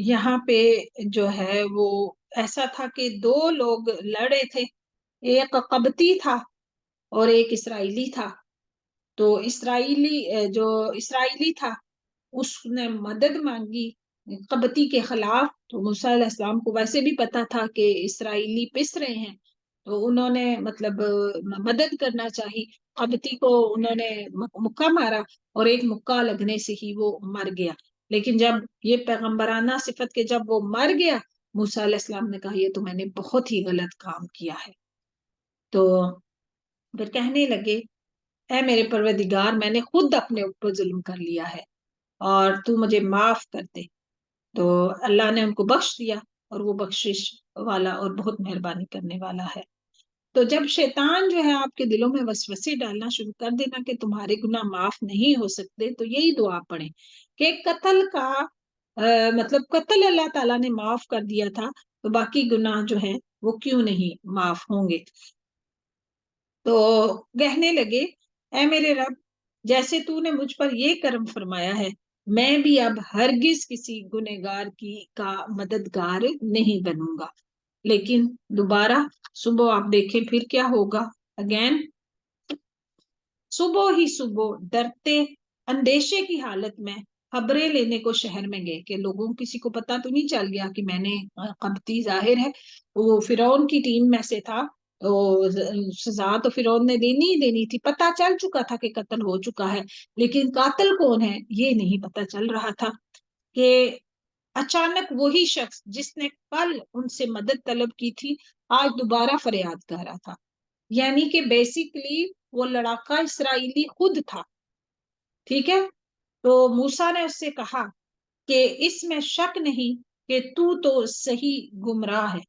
یہاں پہ جو ہے وہ ایسا تھا کہ دو لوگ لڑے تھے، ایک قبطی تھا اور ایک اسرائیلی تھا۔ تو جو اسرائیلی تھا اس نے مدد مانگی قبطی کے خلاف، تو موسیٰ علیہ السلام کو ویسے بھی پتا تھا کہ اسرائیلی پس رہے ہیں، تو انہوں نے مطلب مدد کرنا چاہی، قبطی کو انہوں نے مکہ مارا اور ایک مکہ لگنے سے ہی وہ مر گیا۔ لیکن جب یہ پیغمبرانہ صفت کے جب وہ مر گیا، موسیٰ علیہ السلام نے کہا یہ تو میں نے بہت ہی غلط کام کیا ہے۔ تو پھر کہنے لگے اے میرے پروردگار، میں نے خود اپنے اوپر ظلم کر لیا ہے اور تو مجھے معاف کر دے۔ تو اللہ نے ان کو بخش دیا، اور وہ بخشش والا اور بہت مہربانی کرنے والا ہے۔ تو جب شیطان جو ہے آپ کے دلوں میں وسوسے ڈالنا شروع کر دینا کہ تمہارے گناہ معاف نہیں ہو سکتے، تو یہی دعا پڑھیں کہ قتل کا مطلب قتل اللہ تعالیٰ نے معاف کر دیا تھا، تو باقی گناہ جو ہے وہ کیوں نہیں معاف ہوں گے۔ تو کہنے لگے اے میرے رب، جیسے تو نے مجھ پر یہ کرم فرمایا ہے، میں بھی اب ہرگز کسی گنہگار کا مددگار نہیں بنوں گا۔ لیکن دوبارہ صبح آپ دیکھیں پھر کیا ہوگا، اگین صبح ہی صبح ڈرتے اندیشے کی حالت میں خبریں لینے کو شہر میں گئے، کہ لوگوں کسی کو پتا تو نہیں چل گیا کہ میں نے قبطی ظاہر ہے وہ فرعون کی ٹیم میں سے تھا، تو سزا تو فرعون نے دینی ہی دینی تھی، پتا چل چکا تھا کہ قتل ہو چکا ہے، لیکن قاتل کون ہے یہ نہیں پتا چل رہا تھا۔ کہ اچانک وہی شخص جس نے کل ان سے مدد طلب کی تھی آج دوبارہ فریاد کر رہا تھا، یعنی کہ بیسیکلی وہ لڑاکا اسرائیلی خود تھا۔ ٹھیک ہے، تو موسیٰ نے اس سے کہا کہ اس میں شک نہیں کہ تو صحیح گمراہ ہے۔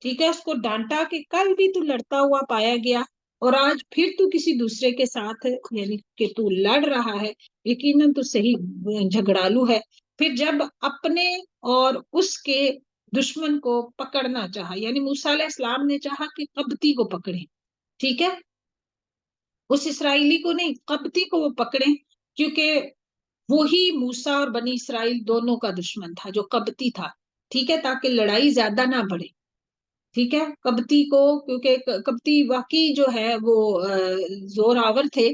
ٹھیک ہے، اس کو ڈانٹا کہ کل بھی تو لڑتا ہوا پایا گیا اور آج پھر تو کسی دوسرے کے ساتھ یعنی کہ تو لڑ رہا ہے، یقیناً تو صحیح جھگڑالو ہے۔ پھر جب اپنے اور اس کے دشمن کو پکڑنا چاہا، یعنی موسیٰ علیہ السلام نے چاہا کہ قبطی کو پکڑیں، ٹھیک ہے، اس اسرائیلی کو نہیں، قبطی کو وہ پکڑیں، کیونکہ وہی موسیٰ اور بنی اسرائیل دونوں کا دشمن تھا جو قبطی تھا، ٹھیک ہے، تاکہ لڑائی زیادہ نہ بڑھے۔ ٹھیک ہے، قبطی کو، کیونکہ قبطی واقعی جو ہے وہ زور آور تھے،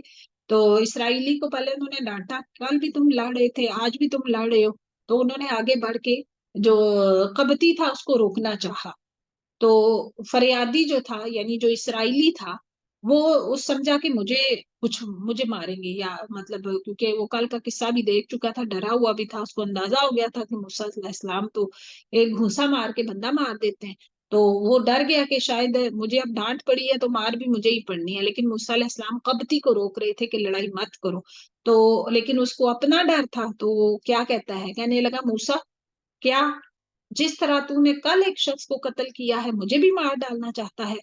تو اسرائیلی کو پہلے انہوں نے ڈانٹا، کل بھی تم لڑ رہے تھے، آج بھی تم لڑ رہے ہو، تو انہوں نے آگے بڑھ کے جو قبطی تھا اس کو روکنا چاہا. تو فریادی جو تھا یعنی جو اسرائیلی تھا وہ اس سمجھا کہ مجھے ماریں گے، یا مطلب کیونکہ وہ کل کا قصہ بھی دیکھ چکا تھا، ڈرا ہوا بھی تھا، اس کو اندازہ ہو گیا تھا کہ موسیٰ علیہ السلام تو ایک گھونسا مار کے بندہ مار دیتے ہیں. تو وہ ڈر گیا کہ شاید مجھے اب ڈانٹ پڑی ہے تو مار بھی مجھے ہی پڑنی ہے. لیکن موسیٰ علیہ السلام قبطی کو روک رہے تھے کہ لڑائی مت کرو. تو لیکن اس کو اپنا ڈر تھا، تو وہ کیا کہتا ہے، کہنے لگا موسیٰ کیا جس طرح تو نے کل ایک شخص کو قتل کیا ہے مجھے بھی مار ڈالنا چاہتا ہے.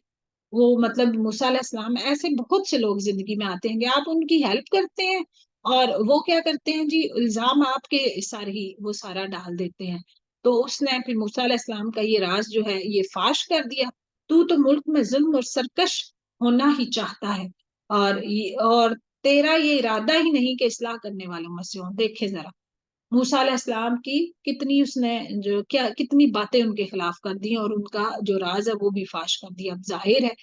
وہ مطلب موسیٰ علیہ السلام، ایسے بہت سے لوگ زندگی میں آتے ہیں کہ آپ ان کی ہیلپ کرتے ہیں اور وہ کیا کرتے ہیں جی، الزام آپ کے سارے ہی وہ سارا ڈال دیتے ہیں. تو اس نے پھر موسیٰ علیہ السلام کا یہ راز جو ہے یہ فاش کر دیا. تو ملک میں ظلم اور سرکش ہونا ہی چاہتا ہے، اور تیرا یہ ارادہ ہی نہیں کہ اصلاح کرنے والوں میں سے ہوں. دیکھے ذرا موسیٰ علیہ السلام کی کتنی باتیں ان کے خلاف کر دی، اور ان کا جو راز ہے وہ بھی فاش کر دیا. اب ظاہر ہے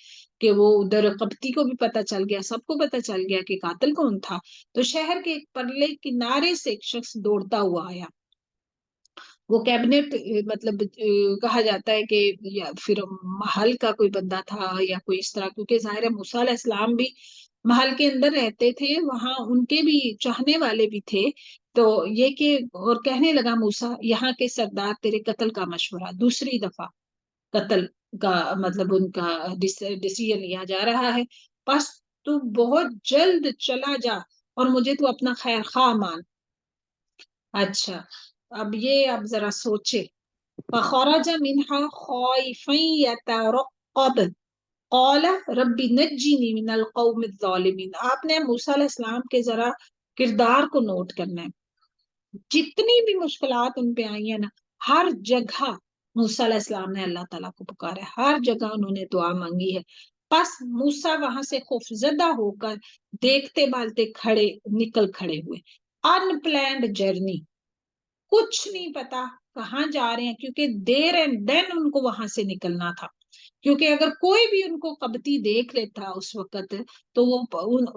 کہ وہ ادھر قبطی کو بھی پتہ چل گیا، سب کو پتہ چل گیا کہ قاتل کون تھا. تو شہر کے ایک پرلے کنارے سے ایک شخص دوڑتا ہوا آیا. وہ کیبنٹ مطلب کہا جاتا ہے کہ یا پھر محل کا کوئی بندہ تھا یا کوئی اس طرح، کیونکہ ظاہر ہے موسیٰ علیہ السلام بھی محل کے اندر رہتے تھے، وہاں ان کے بھی چاہنے والے بھی تھے. تو یہ کہ اور کہنے لگا موسیٰ یہاں کے سردار تیرے قتل کا مشورہ، دوسری دفعہ قتل کا مطلب ان کا ڈیسیژن لیا جا رہا ہے، بس تو بہت جلد چلا جا اور مجھے تو اپنا خیر خواہ مان. اچھا اب ذرا سوچے. فخرج منها خائفا يترقب قال رب نجنی من القوم الظالمین. آپ نے موسیٰ علیہ السلام کے ذرا کردار کو نوٹ کرنا ہے. جتنی بھی مشکلات ان پہ آئی ہیں نا، ہر جگہ موسیٰ علیہ السلام نے اللہ تعالیٰ کو پکارا ہے، ہر جگہ انہوں نے دعا مانگی ہے. بس موسیٰ وہاں سے خوفزدہ ہو کر دیکھتے بالتے نکل کھڑے ہوئے. ان پلانڈ جرنی، کچھ نہیں پتا کہاں جا رہے ہیں، کیونکہ دیر اینڈ دین ان کو وہاں سے نکلنا تھا. کیونکہ اگر کوئی بھی ان کو قبطی دیکھ لیتا اس وقت تو وہ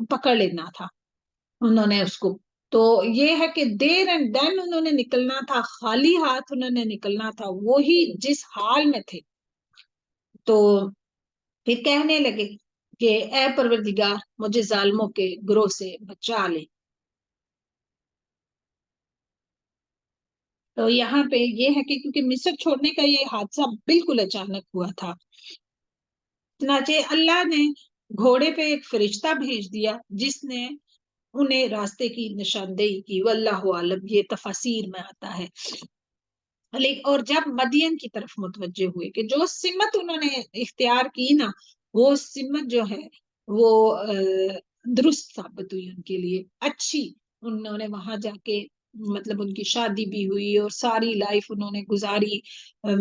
پکڑ لینا تھا انہوں نے اس کو. تو یہ ہے کہ دیر اینڈ دین انہوں نے نکلنا تھا، خالی ہاتھ انہوں نے نکلنا تھا، وہی جس حال میں تھے. تو پھر کہنے لگے کہ اے پروردگار مجھے ظالموں کے گروہ سے بچا لے. تو یہاں پہ یہ ہے کہ کیونکہ مصر چھوڑنے کا یہ حادثہ بالکل اچانک ہوا تھا، چنانچہ اللہ نے گھوڑے پہ ایک فرشتہ بھیج دیا جس نے انہیں راستے کی نشاندہی کی. واللہ عالم، یہ تفاسیر میں آتا ہے. اور جب مدین کی طرف متوجہ ہوئے کہ جو سمت انہوں نے اختیار کی نا، وہ سمت جو ہے وہ درست ثابت ہوئی ان کے لیے، اچھی. انہوں نے وہاں جا کے مطلب ان کی شادی بھی ہوئی اور ساری لائف انہوں نے گزاری،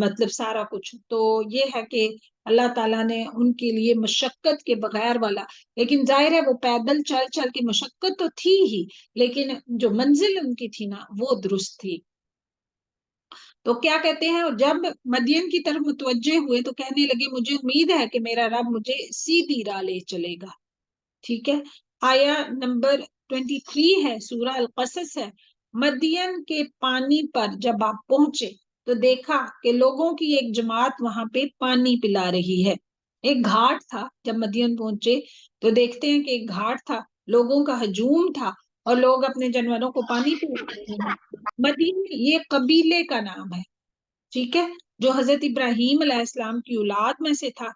مطلب سارا کچھ. تو یہ ہے کہ اللہ تعالیٰ نے ان کے لیے مشقت کے بغیر والا، لیکن ظاہر ہے وہ پیدل چل چل کے مشقت تو تھی ہی، لیکن جو منزل ان کی تھی نا وہ درست تھی. تو کیا کہتے ہیں، جب مدین کی طرف متوجہ ہوئے تو کہنے لگے مجھے امید ہے کہ میرا رب مجھے سیدھی راہ لے چلے گا. ٹھیک ہے، آیا نمبر 23 ہے، سورہ القصص ہے. مدین کے پانی پر جب آپ پہنچے تو دیکھا کہ لوگوں کی ایک جماعت وہاں پہ پانی پلا رہی ہے. ایک گھاٹ تھا، جب مدین پہنچے تو دیکھتے ہیں کہ ایک گھاٹ تھا، لوگوں کا ہجوم تھا اور لوگ اپنے جانوروں کو پانی پلا رہے ہیں. مدین یہ قبیلے کا نام ہے، ٹھیک ہے، جو حضرت ابراہیم علیہ السلام کی اولاد میں سے تھا،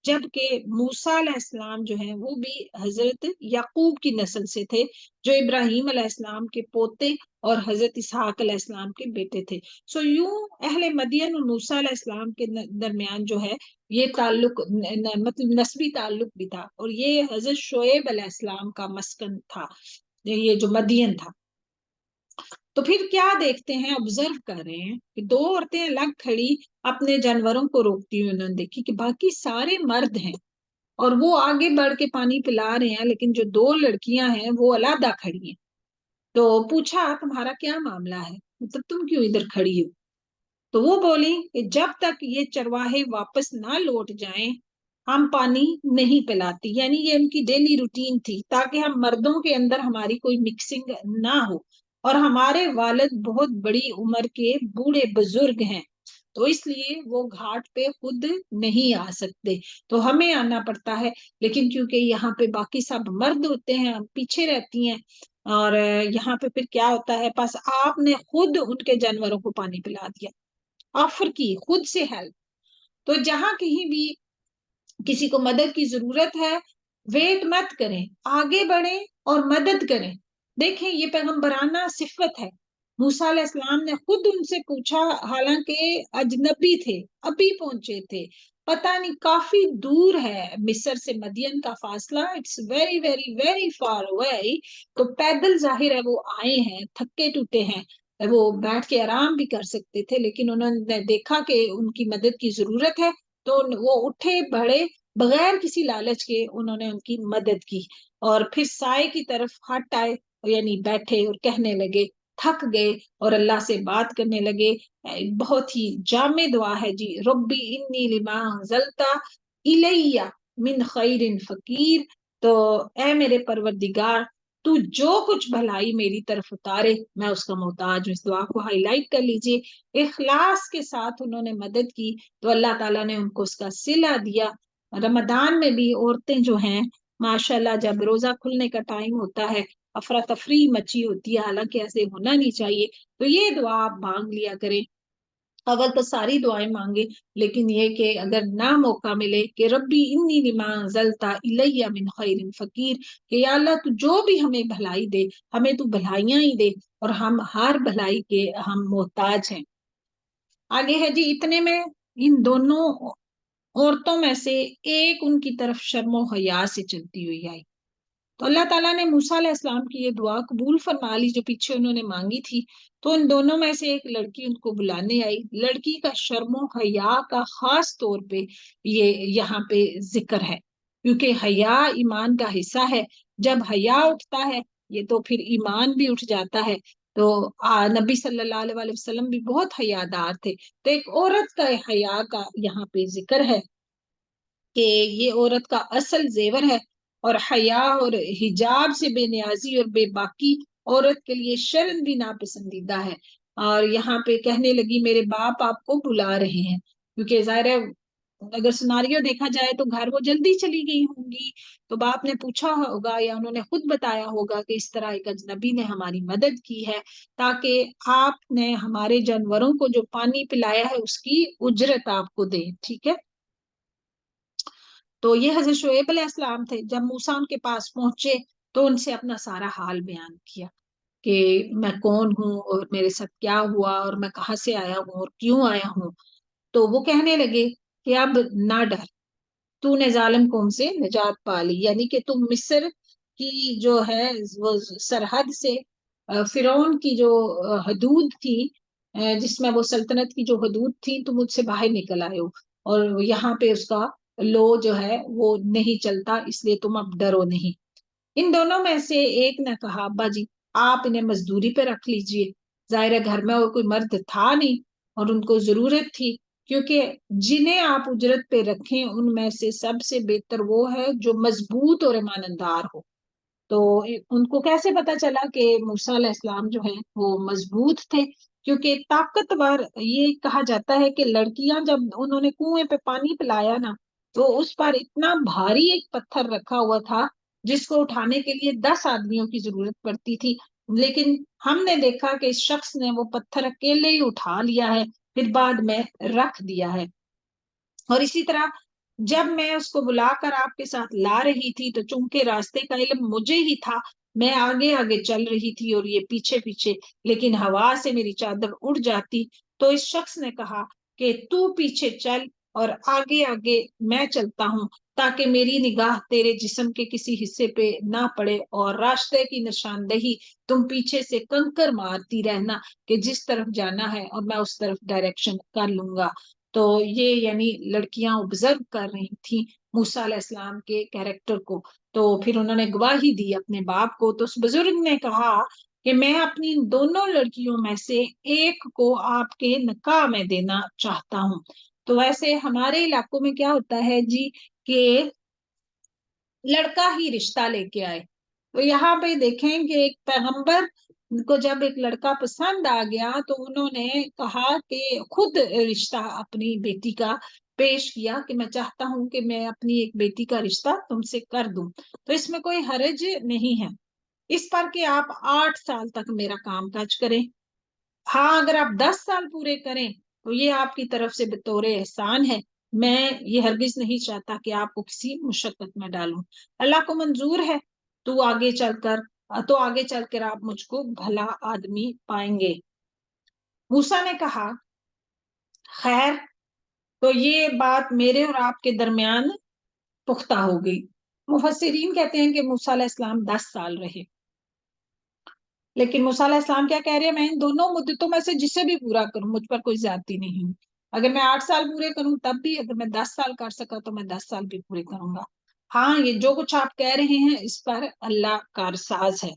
جبکہ موسیٰ علیہ السلام جو ہیں وہ بھی حضرت یعقوب کی نسل سے تھے، جو ابراہیم علیہ السلام کے پوتے اور حضرت اسحاق علیہ السلام کے بیٹے تھے. سو یوں اہل مدین اور موسیٰ علیہ السلام کے درمیان جو ہے یہ تعلق مطلب نسبی تعلق بھی تھا، اور یہ حضرت شعیب علیہ السلام کا مسکن تھا، یہ جو مدین تھا. تو پھر کیا دیکھتے ہیں، آبزرو کر رہے ہیں کہ دو عورتیں الگ کھڑی اپنے جانوروں کو روکتی ہوئی، انہوں نے دیکھی کہ باقی سارے مرد ہیں اور وہ آگے بڑھ کے پانی پلا رہے ہیں، لیکن جو دو لڑکیاں ہیں وہ علیحدہ کھڑی ہیں. تو پوچھا تمہارا کیا معاملہ ہے، مطلب تم کیوں ادھر کھڑی ہو؟ تو وہ بولی کہ جب تک یہ چرواہے واپس نہ لوٹ جائیں ہم پانی نہیں پلاتی، یعنی یہ ان کی ڈیلی روٹین تھی تاکہ ہم مردوں کے اندر ہماری کوئی مکسنگ نہ ہو، اور ہمارے والد بہت بڑی عمر کے بوڑھے بزرگ ہیں تو اس لیے وہ گھاٹ پہ خود نہیں آ سکتے، تو ہمیں آنا پڑتا ہے، لیکن کیونکہ یہاں پہ باقی سب مرد ہوتے ہیں، ہم پیچھے رہتی ہیں، اور یہاں پہ پھر کیا ہوتا ہے، بس آپ نے خود ان کے جانوروں کو پانی پلا دیا، آفر کی خود سے ہیلپ۔ تو جہاں کہیں بھی کسی کو مدد کی ضرورت ہے، ویٹ مت کریں، آگے بڑھیں اور مدد کریں۔ دیکھیں یہ پیغمبرانہ صفت ہے، موسیٰ علیہ السلام نے خود ان سے پوچھا، حالانکہ اجنبی تھے، ابھی پہنچے تھے، پتہ نہیں کافی دور ہے مصر سے مدین کا فاصلہ، it's very very very far away, تو پیدل ظاہر ہے وہ آئے ہیں، تھکے ٹوٹے ہیں، وہ بیٹھ کے آرام بھی کر سکتے تھے، لیکن انہوں نے دیکھا کہ ان کی مدد کی ضرورت ہے تو وہ اٹھے بڑھے، بغیر کسی لالچ کے انہوں نے ان کی مدد کی، اور پھر سائے کی طرف ہٹ آئے، یعنی بیٹھے اور کہنے لگے، تھک گئے اور اللہ سے بات کرنے لگے۔ بہت ہی جامع دعا ہے جی، ربی انی لما انزلتا الیہ من خیر فقیر، تو اے میرے پروردگار تو جو کچھ بھلائی میری طرف اتارے میں اس کا محتاج ہوں۔ اس دعا کو ہائی لائٹ کر لیجئے، اخلاص کے ساتھ انہوں نے مدد کی تو اللہ تعالیٰ نے ان کو اس کا صلہ دیا۔ رمضان میں بھی عورتیں جو ہیں ماشاءاللہ جب روزہ کھلنے کا ٹائم ہوتا ہے، افراتفری مچی ہوتی ہے، حالانکہ ایسے ہونا نہیں چاہیے، تو یہ دعا آپ مانگ لیا کریں۔ اول تو ساری دعائیں مانگے، لیکن یہ کہ اگر نہ موقع ملے کہ ربی انی لما انزلتا الیہ من خیر فقیر، کہ یا اللہ تو جو بھی ہمیں بھلائی دے، ہمیں تو بھلائیاں ہی دے، اور ہم ہر بھلائی کے ہم محتاج ہیں۔ آگے ہے جی، اتنے میں ان دونوں عورتوں میں سے ایک ان کی طرف شرم و حیا سے چلتی ہوئی آئی، تو اللہ تعالیٰ نے موسیٰ علیہ السلام کی یہ دعا قبول فرما لی جو پیچھے انہوں نے مانگی تھی، تو ان دونوں میں سے ایک لڑکی ان کو بلانے آئی۔ لڑکی کا شرم و حیا کا خاص طور پہ یہ یہاں پہ ذکر ہے، کیونکہ حیا ایمان کا حصہ ہے، جب حیا اٹھتا ہے یہ تو پھر ایمان بھی اٹھ جاتا ہے۔ تو نبی صلی اللہ علیہ وسلم بھی بہت حیادار تھے، تو ایک عورت کا حیا کا یہاں پہ ذکر ہے کہ یہ عورت کا اصل زیور ہے، اور حیا اور حجاب سے بے نیازی اور بے باکی عورت کے لیے شرم بھی ناپسندیدہ ہے۔ اور یہاں پہ کہنے لگی میرے باپ آپ کو بلا رہے ہیں، کیونکہ ظاہر ہے اگر سناریو دیکھا جائے تو گھر وہ جلدی چلی گئی ہوں گی، تو باپ نے پوچھا ہوگا یا انہوں نے خود بتایا ہوگا کہ اس طرح ایک اجنبی نے ہماری مدد کی ہے تاکہ آپ نے ہمارے جانوروں کو جو پانی پلایا ہے اس کی اجرت آپ کو دیں، ٹھیک ہے۔ تو یہ حضرت شعیب علیہ السلام تھے، جب موسیٰ ان کے پاس پہنچے تو ان سے اپنا سارا حال بیان کیا کہ میں کون ہوں اور میرے ساتھ کیا ہوا اور میں کہاں سے آیا ہوں اور کیوں آیا ہوں۔ تو وہ کہنے لگے کہ اب نہ ڈر، تو نے ظالم قوم سے نجات پا لی، یعنی کہ تم مصر کی جو ہے وہ سرحد سے، فرعون کی جو حدود تھی، جس میں وہ سلطنت کی جو حدود تھی تم مجھ سے باہر نکل آئے ہو، اور یہاں پہ اس کا لو جو ہے وہ نہیں چلتا، اس لیے تم اب ڈرو نہیں۔ ان دونوں میں سے ایک نے کہا ابا جی آپ انہیں مزدوری پہ رکھ لیجئے، ظاہر ہے گھر میں اور کوئی مرد تھا نہیں اور ان کو ضرورت تھی، کیونکہ جنہیں آپ اجرت پہ رکھیں ان میں سے سب سے بہتر وہ ہے جو مضبوط اور ایماندار ہو۔ تو ان کو کیسے پتا چلا کہ موسیٰ علیہ السلام جو ہیں وہ مضبوط تھے، کیونکہ طاقتور یہ کہا جاتا ہے کہ لڑکیاں جب انہوں نے کنویں پہ پانی پلایا نا تو اس پر اتنا بھاری ایک پتھر رکھا ہوا تھا جس کو اٹھانے کے لیے 10 آدمیوں کی ضرورت پڑتی تھی، لیکن ہم نے دیکھا کہ اس شخص نے وہ پتھر اکیلے ہی اٹھا لیا ہے، پھر بعد میں رکھ دیا ہے۔ اور اسی طرح جب میں اس کو بلا کر آپ کے ساتھ لا رہی تھی تو چونکہ راستے کا علم مجھے ہی تھا، میں آگے آگے چل رہی تھی اور یہ پیچھے پیچھے، لیکن ہوا سے میری چادر اڑ جاتی، تو اس شخص نے کہا کہ تو پیچھے چل اور آگے آگے میں چلتا ہوں تاکہ میری نگاہ تیرے جسم کے کسی حصے پہ نہ پڑے، اور راستے کی نشاندہی تم پیچھے سے کنکر مارتی رہنا کہ جس طرف جانا ہے اور میں اس طرف ڈائریکشن کر لوں گا۔ تو یہ یعنی لڑکیاں آبزرو کر رہی تھیں موسیٰ علیہ السلام کے کیریکٹر کو، تو پھر انہوں نے گواہی دی اپنے باپ کو، تو اس بزرگ نے کہا کہ میں اپنی دونوں لڑکیوں میں سے ایک کو آپ کے نکاح میں دینا چاہتا ہوں۔ تو ویسے ہمارے علاقوں میں کیا ہوتا ہے جی کہ لڑکا ہی رشتہ لے کے آئے. تو یہاں پہ دیکھیں کہ ایک پیغمبر کو جب ایک لڑکا پسند آ گیا تو انہوں نے کہا کہ خود رشتہ اپنی بیٹی کا پیش کیا کہ میں چاہتا ہوں کہ میں اپنی ایک بیٹی کا رشتہ تم سے کر دوں. تو اس میں کوئی حرج نہیں ہے اس پر کہ آپ 8 سال تک میرا کام کاج کریں. ہاں اگر آپ 10 سال پورے کریں تو یہ آپ کی طرف سے بطور احسان ہے. میں یہ ہرگز نہیں چاہتا کہ آپ کو کسی مشقت میں ڈالوں. اللہ کو منظور ہے تو آگے چل کر آپ مجھ کو بھلا آدمی پائیں گے. موسیٰ نے کہا خیر تو یہ بات میرے اور آپ کے درمیان پختہ ہو گئی. مفسرین کہتے ہیں کہ موسیٰ علیہ السلام 10 سال رہے. لیکن موسیٰ علیہ السلام کیا کہہ رہے ہیں میں ان دونوں مدتوں میں سے جسے بھی پورا کروں مجھ پر کوئی زیادتی نہیں ہوں. اگر میں 8 سال پورے کروں تب بھی اگر میں 10 سال کر سکا تو میں 10 سال بھی پورے کروں گا. ہاں یہ جو کچھ آپ کہہ رہے ہیں اس پر اللہ کارساز ہے.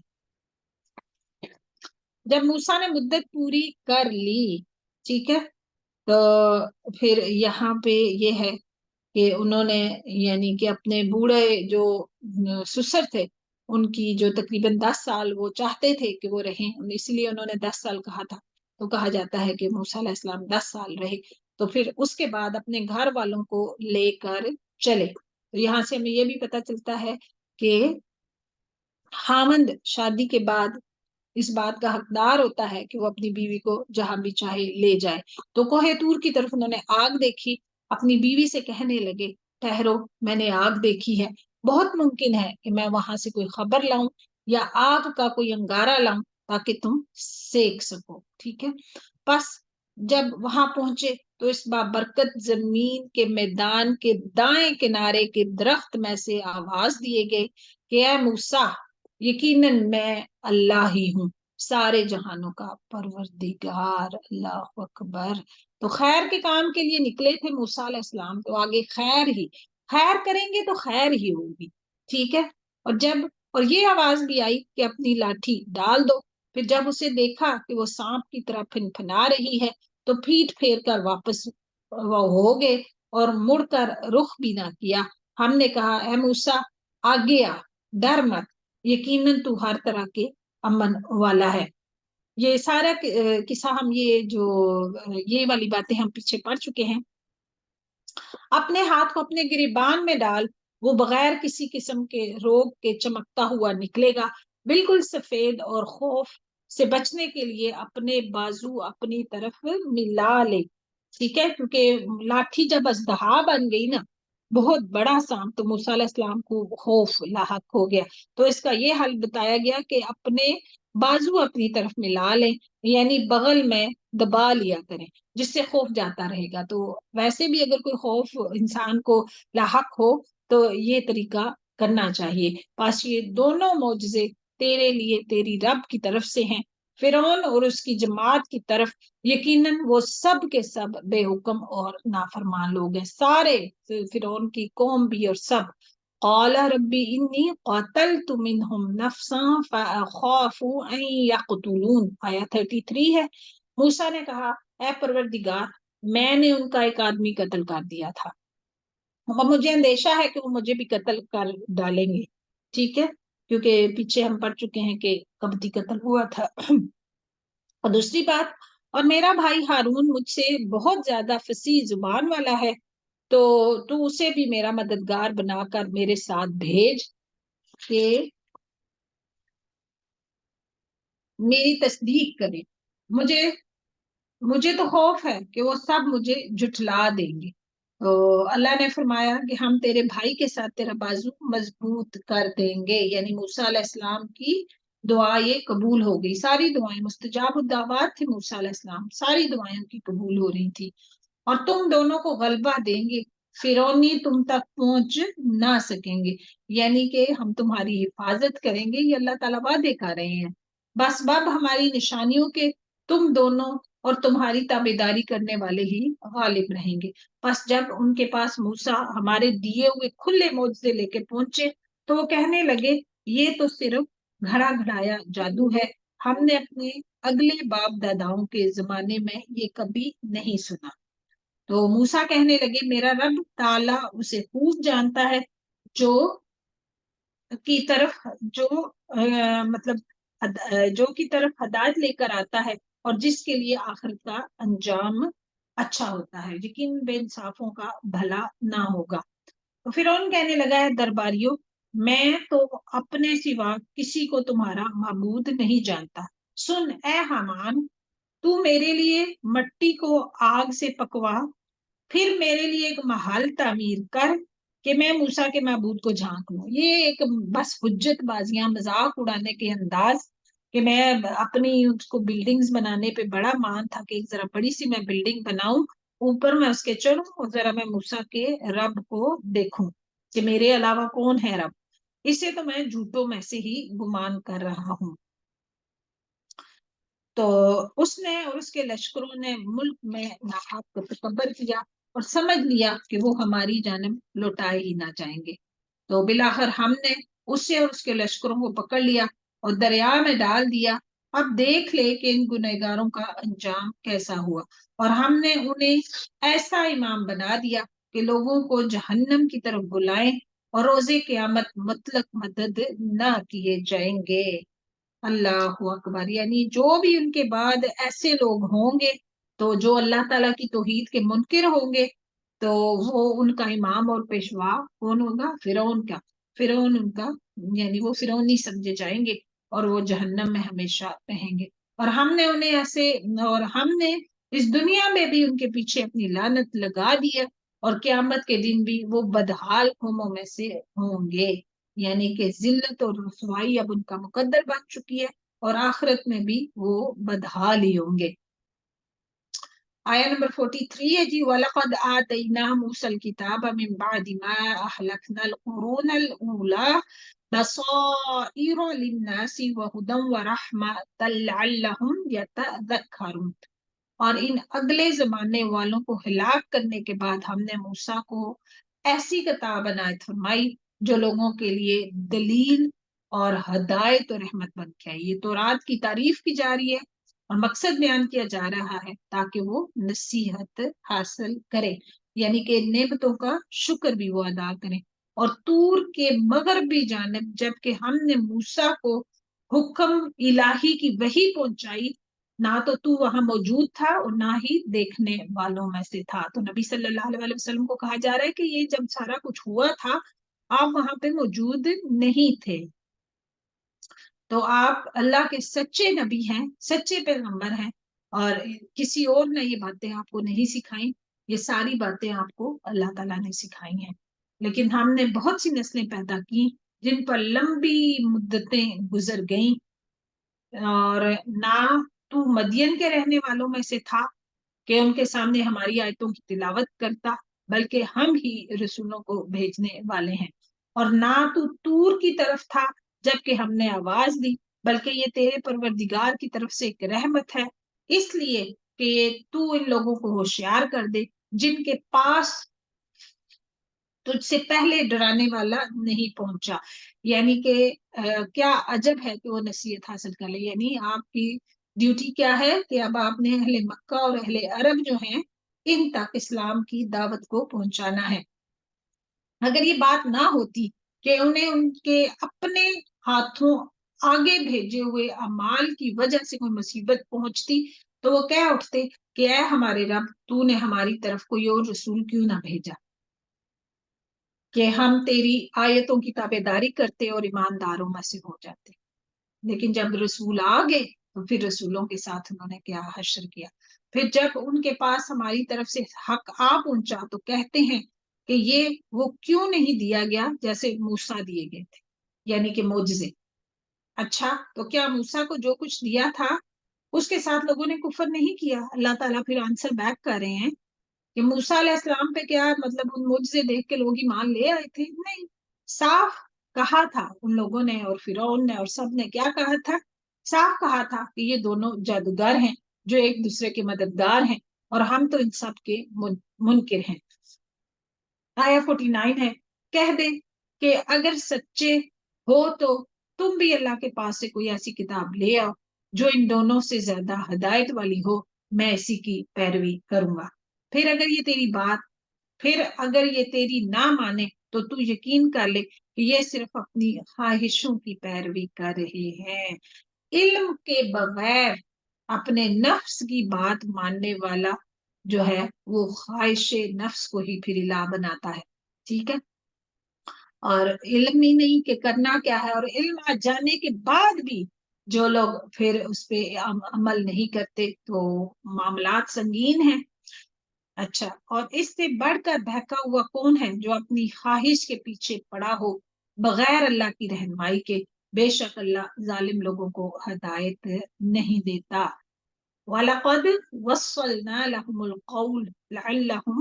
جب موسیٰ نے مدت پوری کر لی ٹھیک ہے تو پھر یہاں پہ یہ ہے کہ انہوں نے یعنی کہ اپنے بوڑھے جو سسر تھے ان کی جو تقریباً 10 سال وہ چاہتے تھے کہ وہ رہیں اس لیے انہوں نے 10 سال کہا تھا. تو کہا جاتا ہے کہ موسیٰ علیہ السلام 10 سال رہے. تو پھر اس کے بعد اپنے گھر والوں کو لے کر چلے. تو یہاں سے ہمیں یہ بھی پتہ چلتا ہے کہ خاوند شادی کے بعد اس بات کا حقدار ہوتا ہے کہ وہ اپنی بیوی کو جہاں بھی چاہے لے جائے. تو کوہ طور کی طرف انہوں نے آگ دیکھی اپنی بیوی سے کہنے لگے ٹھہرو میں نے آگ دیکھی ہے بہت ممکن ہے کہ میں وہاں سے کوئی خبر لاؤں یا آگ کا کوئی انگارہ لاؤں تاکہ تم سیک سکو. ٹھیک ہے بس جب وہاں پہنچے تو اس بابرکت زمین کے میدان کے دائیں کنارے کے درخت میں سے آواز دیے گئے کہ اے موسیٰ یقیناً میں اللہ ہی ہوں سارے جہانوں کا پروردگار. اللہ اکبر. تو خیر کے کام کے لیے نکلے تھے موسیٰ علیہ السلام تو آگے خیر کریں گے تو خیر ہی ہوگی. ٹھیک ہے اور یہ آواز بھی آئی کہ اپنی لاٹھی ڈال دو. پھر جب اسے دیکھا کہ وہ سانپ کی طرح پھنپھنا رہی ہے تو پیٹ پھیر کر واپس وہ ہو گئے اور مڑ کر رخ بھی نہ کیا. ہم نے کہا اے موسیٰ آگے آ ڈر مت یقیناً تو ہر طرح کے امن والا ہے. یہ سارا قصہ ہم یہ والی باتیں ہم پیچھے پڑھ چکے ہیں. اپنے ہاتھ کو اپنے گریبان میں ڈال وہ بغیر کسی قسم کے روگ کے چمکتا ہوا نکلے گا بالکل سفید اور خوف سے بچنے کے لیے اپنے بازو اپنی طرف ملا لے. ٹھیک ہے کیونکہ لاٹھی جب اژدہا بن گئی نا بہت بڑا سانپ تو موسیٰ علیہ السلام کو خوف لاحق ہو گیا. تو اس کا یہ حل بتایا گیا کہ اپنے بازو اپنی طرف ملا لیں یعنی بغل میں دبا لیا کریں جس سے خوف جاتا رہے گا. تو ویسے بھی اگر کوئی خوف انسان کو لاحق ہو تو یہ طریقہ کرنا چاہیے. پاس یہ دونوں معجزے تیرے لیے تیری رب کی طرف سے ہیں. فرعون اور اس کی جماعت کی طرف یقیناً وہ سب کے سب بے حکم اور نافرمان لوگ ہیں. سارے فرعون کی قوم بھی اور سب. قال ربی انی قتلت منہم نفسا فاخاف ان یقتلون آیا 33 ہے. موسیٰ نے کہا اے پروردگار میں نے ان کا ایک آدمی قتل کر دیا تھا مجھے اندیشہ ہے کہ وہ مجھے بھی قتل کر ڈالیں گے. ٹھیک ہے کیونکہ پیچھے ہم پڑھ چکے ہیں کہ قبطی قتل ہوا تھا. اور دوسری بات اور میرا بھائی ہارون مجھ سے بہت زیادہ فصیح زبان والا ہے تو اسے بھی میرا مددگار بنا کر میرے ساتھ بھیج کہ میری تصدیق کرے. مجھے تو خوف ہے کہ وہ سب مجھے جھٹلا دیں گے. تو اللہ نے فرمایا کہ ہم تیرے بھائی کے ساتھ تیرا بازو مضبوط کر دیں گے. یعنی موسیٰ علیہ السلام کی دعا یہ قبول ہو گئی. ساری دعائیں مستجاب الدعوات تھے موسیٰ علیہ السلام ساری دعائیں کی قبول ہو رہی تھی. اور تم دونوں کو غلبہ دیں گے فرعونی تم تک پہنچ نہ سکیں گے یعنی کہ ہم تمہاری حفاظت کریں گے. یہ اللہ تعالیٰ وعدے کر رہے ہیں. بس باب ہماری نشانیوں کے تم دونوں اور تمہاری تابعداری کرنے والے ہی غالب رہیں گے. بس جب ان کے پاس موسیٰ ہمارے دیے ہوئے کھلے معجزے لے کے پہنچے تو وہ کہنے لگے یہ تو صرف گھڑا گھڑایا جادو ہے ہم نے اپنے اگلے باپ داداؤں کے زمانے میں یہ کبھی نہیں سنا. تو موسیٰ کہنے لگے میرا رب تعالیٰ اسے خوب جانتا ہے جو کی طرف جو مطلب جو کی طرف ہدایت لے کر آتا ہے اور جس کے لیے آخرت کا انجام اچھا ہوتا ہے، یقین بے انصافوں کا بھلا نہ ہوگا۔ تو فرعون کہنے لگا ہے درباریوں، میں تو اپنے سوا کسی کو تمہارا معبود نہیں جانتا۔ سن اے حامان، تو میرے لیے مٹی کو آگ سے پکوا، پھر میرے لیے ایک محل تعمیر کر کہ میں موسیٰ کے معبود کو جھانک لوں۔ یہ ایک بس حجت بازیاں، مذاق اڑانے کے انداز کہ میں اپنی اس کو بلڈنگز بنانے پہ بڑا مان تھا کہ ایک ذرا بڑی سی میں بلڈنگ بناؤں، اوپر میں اس کے چڑھوں اور ذرا میں موسیٰ کے رب کو دیکھوں کہ میرے علاوہ کون ہے رب۔ اسے تو میں جھوٹوں میں سے ہی گمان کر رہا ہوں۔ تو اس نے اور اس کے لشکروں نے ملک میں ناحق کو تکبر کیا اور سمجھ لیا کہ وہ ہماری جانب لوٹائے ہی نہ جائیں گے۔ تو بالآخر ہم نے اسے اور اس کے لشکروں کو پکڑ لیا اور دریا میں ڈال دیا۔ اب دیکھ لے کہ ان گنہگاروں کا انجام کیسا ہوا، اور ہم نے انہیں ایسا امام بنا دیا کہ لوگوں کو جہنم کی طرف بلائیں اور روز قیامت مطلق مدد نہ کیے جائیں گے۔ اللہ اکبر، یعنی جو بھی ان کے بعد ایسے لوگ ہوں گے تو جو اللہ تعالیٰ کی توحید کے منکر ہوں گے تو وہ ان کا امام اور پیشوا کون ہوگا؟ فرعون کا۔ فرعون ان کا یعنی وہ فرعونی سمجھے جائیں گے اور وہ جہنم میں ہمیشہ رہیں گے۔ اور ہم نے انہیں ایسے، اور ہم نے اس دنیا میں بھی ان کے پیچھے اپنی لعنت لگا دی ہے، اور قیامت کے دن بھی وہ بدحال قوموں میں سے ہوں گے، یعنی کہ ذلت اور رسوائی اب ان کا مقدر بن چکی ہے اور آخرت میں بھی وہ بدحال ہی ہوں گے۔ آیا نمبر 43 ہے جی، وَلَقَدْ آتَيْنَا مُوسَى الْكِتَابَ مِن بَعْدِ مَا أَهْلَكْنَا الْقُرُونَ الْأُولَى بَصَائِرَ لِلنَّاسِ وَهُدًى وَرَحْمَةً لَعَلَّهُمْ يَتَذَكَّرُونَ۔ اور ان اگلے زمانے والوں کو ہلاک کرنے کے بعد ہم نے موسیٰ کو ایسی کتاب عنایت فرمائی جو لوگوں کے لیے دلیل اور ہدایت و رحمت بن کے آئی۔ یہ تورات کی تعریف کی جا رہی ہے اور مقصد بیان کیا جا رہا ہے تاکہ وہ نصیحت حاصل کرے، یعنی کہ نعمتوں کا شکر بھی وہ ادا کریں۔ اور طور کے مغربی جانب جب کہ ہم نے موسیٰ کو حکم الہی کی وحی پہنچائی، نہ تو وہاں موجود تھا اور نہ ہی دیکھنے والوں میں سے تھا۔ تو نبی صلی اللہ علیہ وسلم کو کہا جا رہا ہے کہ یہ جب سارا کچھ ہوا تھا آپ وہاں پہ موجود نہیں تھے، تو آپ اللہ کے سچے نبی ہیں، سچے پیغمبر ہیں، اور کسی اور نے یہ باتیں آپ کو نہیں سکھائیں، یہ ساری باتیں آپ کو اللہ تعالیٰ نے سکھائی ہیں۔ لیکن ہم نے بہت سی نسلیں پیدا کی جن پر لمبی مدتیں گزر گئیں، اور نہ تو مدین کے رہنے والوں میں سے تھا کہ ان کے سامنے ہماری آیتوں کی تلاوت کرتا، بلکہ ہم ہی رسولوں کو بھیجنے والے ہیں۔ اور نہ تو طور کی طرف تھا جبکہ ہم نے آواز دی، بلکہ یہ تیرے پروردگار کی طرف سے ایک رحمت ہے، اس لیے کہ تو ان لوگوں کو ہوشیار کر دے جن کے پاس تجھ سے پہلے ڈرانے والا نہیں پہنچا۔ یعنی کہ کیا عجب ہے کہ وہ نصیحت حاصل کر لے، یعنی آپ کی ڈیوٹی کیا ہے کہ اب آپ نے اہل مکہ اور اہل عرب جو ہیں ان تک اسلام کی دعوت کو پہنچانا ہے۔ اگر یہ بات نہ ہوتی کہ انہیں ان کے اپنے ہاتھوں آگے بھیجے ہوئے اعمال کی وجہ سے کوئی مصیبت پہنچتی تو وہ کہہ اٹھتے کہ اے ہمارے رب، تو نے ہماری طرف کوئی اور رسول کیوں نہ بھیجا کہ ہم تیری آیتوں کی تابعداری کرتے اور ایمانداروں میں سے ہو جاتے۔ لیکن جب رسول آ گئے تو پھر رسولوں کے ساتھ انہوں نے کیا حشر کیا۔ پھر جب ان کے پاس ہماری طرف سے حق آ پہنچا تو کہتے ہیں کہ یہ وہ کیوں نہیں دیا گیا جیسے موسیٰ دیے گئے تھے، یعنی کہ معجزے۔ اچھا، تو کیا موسیٰ کو جو کچھ دیا تھا اس کے ساتھ لوگوں نے کفر نہیں کیا؟ اللہ تعالیٰ پھر آنسر بیک کر رہے ہیں کہ موسیٰ علیہ السلام پہ کیا مطلب ان معجزے دیکھ کے لوگ ایمان لے آئے تھے؟ نہیں، صاف کہا تھا ان لوگوں نے، اور فرعون نے اور سب نے کیا کہا تھا؟ صاف کہا تھا کہ یہ دونوں جادوگر ہیں جو ایک دوسرے کے مددگار ہیں اور ہم تو ان سب کے منکر ہیں۔ آیا 49 ہے، کہہ دے کہ اگر سچے ہو تو تم بھی اللہ کے پاس سے کوئی ایسی کتاب لے آؤ جو ان دونوں سے زیادہ ہدایت والی ہو، میں اسی کی پیروی کروں گا۔ پھر اگر یہ تیری نہ مانے تو تو یقین کر لے کہ یہ صرف اپنی خواہشوں کی پیروی کر رہے ہیں۔ علم کے بغیر اپنے نفس کی بات ماننے والا جو ہے وہ خواہش نفس کو ہی پھر الہ بناتا ہے، ٹھیک ہے۔ اور علم ہی نہیں کہ کرنا کیا ہے، اور علم آ جانے کے بعد بھی جو لوگ پھر اس پہ عمل نہیں کرتے تو معاملات سنگین ہیں۔ اچھا، اور اس سے بڑھ کر بہکا ہوا کون ہے جو اپنی خواہش کے پیچھے پڑا ہو بغیر اللہ کی رہنمائی کے؟ بے شک اللہ ظالم لوگوں کو ہدایت نہیں دیتا۔ وَلَقَدْ وَصَّلْنَا لَهُمُ الْقَوْلَ لَعَلَّهُمْ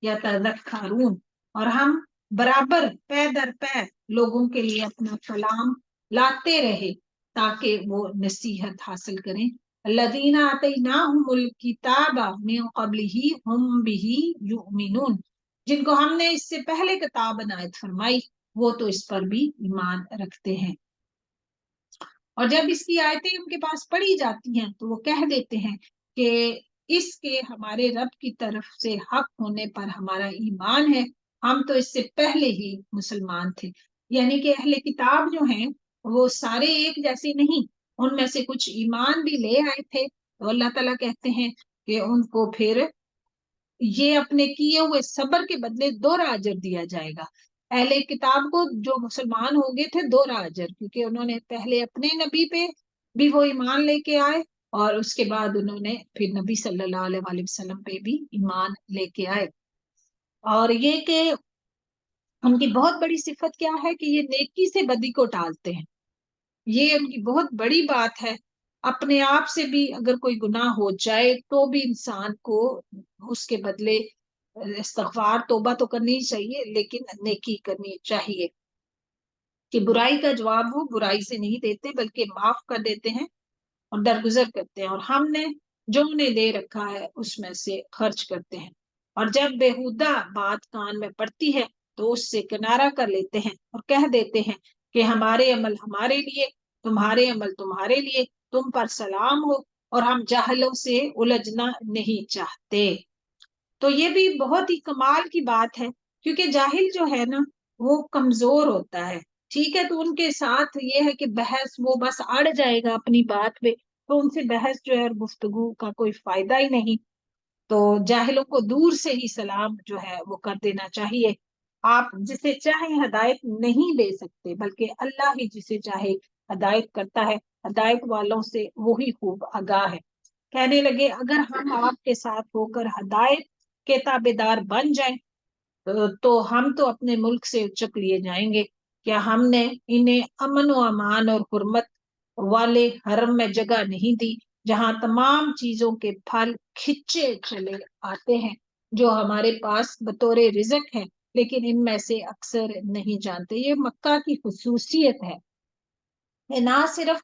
يَتَذَكَّرُونَ، اور ہم برابر پے در پے لوگوں کے لیے اپنا کلام لاتے رہے تاکہ وہ نصیحت حاصل کریں۔ الذین آتیناہم الکتاب من قبلہ ہم بہ یؤمنون، جن کو ہم نے اس سے پہلے کتاب عنایت فرمائی وہ تو اس پر بھی ایمان رکھتے ہیں۔ اور جب اس کی آیتیں ان کے پاس پڑھی جاتی ہیں تو وہ کہہ دیتے ہیں کہ اس کے ہمارے رب کی طرف سے حق ہونے پر ہمارا ایمان ہے، ہم تو اس سے پہلے ہی مسلمان تھے۔ یعنی کہ اہل کتاب جو ہیں وہ سارے ایک جیسے نہیں، ان میں سے کچھ ایمان بھی لے آئے تھے، تو اللہ تعالیٰ کہتے ہیں کہ ان کو پھر یہ اپنے کیے ہوئے صبر کے بدلے دوہرا اجر دیا جائے گا۔ اہل کتاب کو جو مسلمان ہو گئے تھے دوہرا اجر، کیونکہ انہوں نے پہلے اپنے نبی پہ بھی وہ ایمان لے کے آئے اور اس کے بعد انہوں نے پھر نبی صلی اللہ علیہ وآلہ وسلم پہ بھی ایمان لے کے آئے۔ اور یہ کہ ان کی بہت بڑی صفت کیا ہے کہ یہ نیکی سے بدی کو ٹالتے ہیں، یہ ان کی بہت بڑی بات ہے۔ اپنے آپ سے بھی اگر کوئی گناہ ہو جائے تو بھی انسان کو اس کے بدلے استغفار توبہ تو کرنی چاہیے، لیکن نیکی کرنی چاہیے کہ برائی کا جواب وہ برائی سے نہیں دیتے بلکہ معاف کر دیتے ہیں اور درگزر کرتے ہیں، اور ہم نے جو انہیں دے رکھا ہے اس میں سے خرچ کرتے ہیں۔ اور جب بےہودہ بات کان میں پڑتی ہے تو اس سے کنارہ کر لیتے ہیں اور کہہ دیتے ہیں کہ ہمارے عمل ہمارے لیے، تمہارے عمل تمہارے لیے، تم پر سلام ہو، اور ہم جاہلوں سے الجھنا نہیں چاہتے۔ تو یہ بھی بہت ہی کمال کی بات ہے، کیونکہ جاہل جو ہے نا وہ کمزور ہوتا ہے، ٹھیک ہے، تو ان کے ساتھ یہ ہے کہ بحث وہ بس اڑ جائے گا اپنی بات پہ، تو ان سے بحث جو ہے اور گفتگو کا کوئی فائدہ ہی نہیں۔ تو جاہلوں کو دور سے ہی سلام جو ہے وہ کر دینا چاہیے۔ آپ جسے چاہیں ہدایت نہیں دے سکتے بلکہ اللہ ہی جسے چاہے ہدایت کرتا ہے، ہدایت والوں سے وہی خوب آگاہ ہے۔ کہنے لگے اگر ہم آپ کے ساتھ ہو کر ہدایت کے تابع دار بن جائیں تو ہم تو اپنے ملک سے اچک لیے جائیں گے۔ کیا ہم نے انہیں امن و امان اور حرمت والے حرم میں جگہ نہیں دی جہاں تمام چیزوں کے پھل کھچے چلے آتے ہیں جو ہمارے پاس بطور رزق ہے، لیکن ان میں سے اکثر نہیں جانتے۔ یہ مکہ کی خصوصیت ہے کہ نہ صرف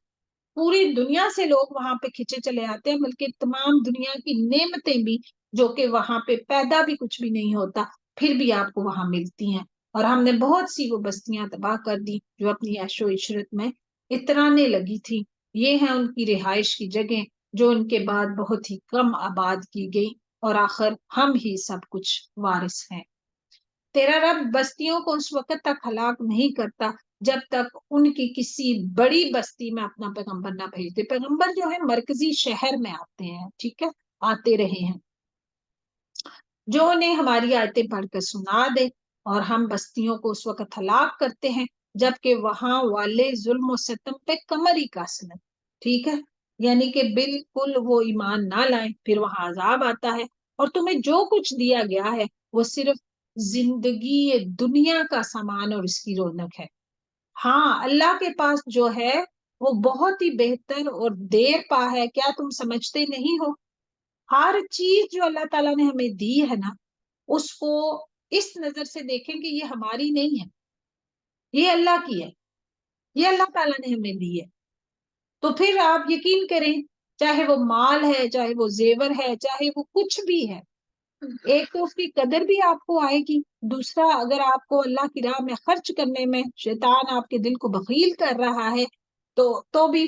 پوری دنیا سے لوگ وہاں پہ کھچے چلے آتے ہیں بلکہ تمام دنیا کی نعمتیں بھی جو کہ وہاں پہ پیدا بھی کچھ بھی نہیں ہوتا پھر بھی آپ کو وہاں ملتی ہیں۔ اور ہم نے بہت سی وہ بستیاں تباہ کر دی جو اپنی عیش و عشرت میں اترانے لگی تھی، یہ ہیں ان کی رہائش کی جگہیں جو ان کے بعد بہت ہی کم آباد کی گئی، اور آخر ہم ہی سب کچھ وارث ہیں۔ تیرا رب بستیوں کو اس وقت تک ہلاک نہیں کرتا جب تک ان کی کسی بڑی بستی میں اپنا پیغمبر نہ بھیج دے۔ پیغمبر جو ہے مرکزی شہر میں آتے ہیں، ٹھیک ہے، آتے رہے ہیں، جو انہیں ہماری آیتیں پڑھ کر سنا دے، اور ہم بستیوں کو اس وقت ہلاک کرتے ہیں جبکہ وہاں والے ظلم و ستم پہ کمر ہی کاسنے، ٹھیک ہے، یعنی کہ بالکل وہ ایمان نہ لائیں، پھر وہاں عذاب آتا ہے، اور تمہیں جو کچھ دیا گیا ہے وہ صرف زندگی دنیا کا سامان اور اس کی رونق ہے۔ ہاں اللہ کے پاس جو ہے وہ بہت ہی بہتر اور دیر پا ہے، کیا تم سمجھتے نہیں ہو؟ ہر چیز جو اللہ تعالیٰ نے ہمیں دی ہے نا اس کو اس نظر سے دیکھیں کہ یہ ہماری نہیں ہے، یہ اللہ کی ہے، یہ اللہ تعالیٰ نے ہمیں دی ہے۔ تو پھر آپ یقین کریں، چاہے وہ مال ہے، چاہے وہ زیور ہے، چاہے وہ کچھ بھی ہے، ایک تو اس کی قدر بھی آپ کو آئے گی، دوسرا اگر آپ کو اللہ کی راہ میں خرچ کرنے میں شیطان آپ کے دل کو بخیل کر رہا ہے تو بھی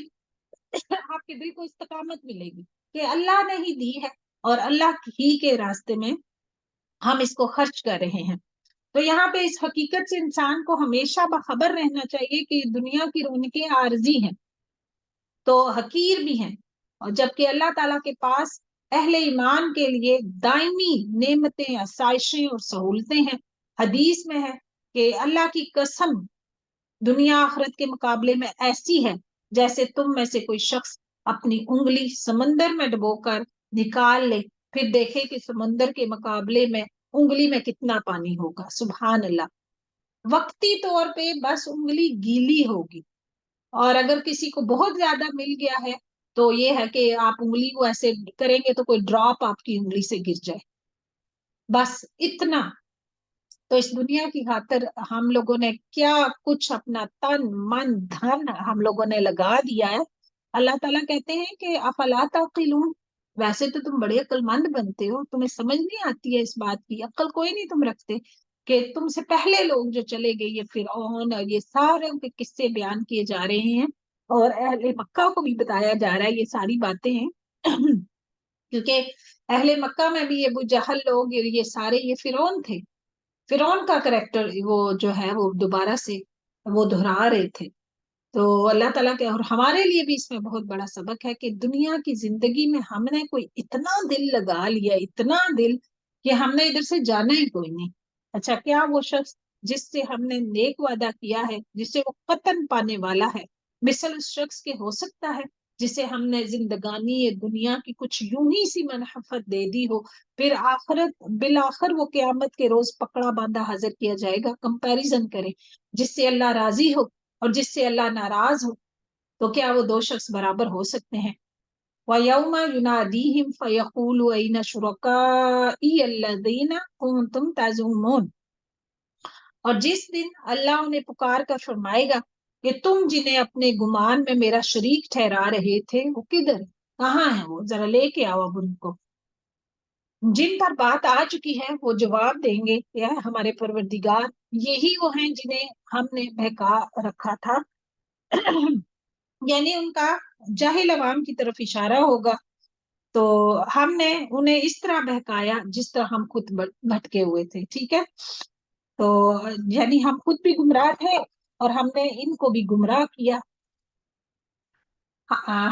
آپ کے دل کو استقامت ملے گی کہ اللہ نے ہی دی ہے اور اللہ ہی کے راستے میں ہم اس کو خرچ کر رہے ہیں۔ تو یہاں پہ اس حقیقت سے انسان کو ہمیشہ باخبر رہنا چاہیے کہ دنیا کی رونقیں عارضی ہیں تو حقیر بھی ہیں، اور جبکہ اللہ تعالیٰ کے پاس اہل ایمان کے لیے دائمی نعمتیں، آسائشیں اور سہولتیں ہیں۔ حدیث میں ہے کہ اللہ کی قسم دنیا آخرت کے مقابلے میں ایسی ہے جیسے تم میں سے کوئی شخص اپنی انگلی سمندر میں ڈبو کر نکال لے، پھر دیکھے کہ سمندر کے مقابلے میں انگلی میں کتنا پانی ہوگا۔ سبحان اللہ۔ وقتی طور پہ بس انگلی گیلی ہوگی، اور اگر کسی کو بہت زیادہ مل گیا ہے تو یہ ہے کہ آپ انگلی کو ایسے کریں گے تو کوئی ڈراپ آپ کی انگلی سے گر جائے، بس اتنا۔ تو اس دنیا کی خاطر ہم لوگوں نے کیا کچھ اپنا تن من دھن ہم لوگوں نے لگا دیا ہے۔ اللہ تعالیٰ کہتے ہیں کہ افلا تعقلون، ویسے تو تم بڑے عقل مند بنتے ہو، تمہیں سمجھ نہیں آتی ہے اس بات کی، عقل کوئی نہیں تم رکھتے کہ تم سے پہلے لوگ جو چلے گئے، یہ فرعون اور یہ سارے کے قصے بیان کیے جا رہے ہیں، اور اہل مکہ کو بھی بتایا جا رہا ہے یہ ساری باتیں ہیں کیونکہ اہل مکہ میں بھی ابو جہل لوگ یہ سارے یہ فرعون تھے، فرعون کا کریکٹر وہ جو ہے وہ دوبارہ سے وہ دہرا رہے تھے۔ تو اللہ تعالیٰ کے اور ہمارے لیے بھی اس میں بہت بڑا سبق ہے کہ دنیا کی زندگی میں ہم نے کوئی اتنا دل لگا لیا، اتنا دل کہ ہم نے ادھر سے جانا ہی کوئی نہیں۔ اچھا، کیا وہ شخص جس سے ہم نے نیک وعدہ کیا ہے، جس سے وہ قطن پانے والا ہے، مثل اس شخص کے ہو سکتا ہے جسے ہم نے زندگانی دنیا کی کچھ یوں ہی سی منحفت دے دی ہو، پھر آخرت بالآخر وہ قیامت کے روز پکڑا باندھا حاضر کیا جائے گا۔ کمپیریزن کریں، جس سے اللہ راضی ہو اور جس سے اللہ ناراض ہو، تو کیا وہ دو شخص برابر ہو سکتے ہیں؟ وَيَوْمَ يُنَادِيهِمْ فَيَقُولُ أَيْنَ شُرَكَائِيَ الَّذِينَ كُنتُمْ تَزْعُمُونَ، اور جس دن اللہ انہیں پکار کر فرمائے گا کہ تم جنہیں اپنے گمان میں میرا شریک ٹھہرا رہے تھے وہ کدھر، کہاں ہیں وہ، ذرا لے کے آؤ اب ان کو۔ جن پر بات آ چکی ہے وہ جواب دیں گے کہ ہمارے پروردگار یہی وہ ہیں جنہیں ہم نے بہکا رکھا تھا یعنی ان کا جاہل عوام کی طرف اشارہ ہوگا، تو ہم نے انہیں اس طرح بہکایا جس طرح ہم خود بھٹکے ہوئے تھے۔ ٹھیک ہے، تو یعنی ہم خود بھی گمراہ تھے اور ہم نے ان کو بھی گمراہ کیا۔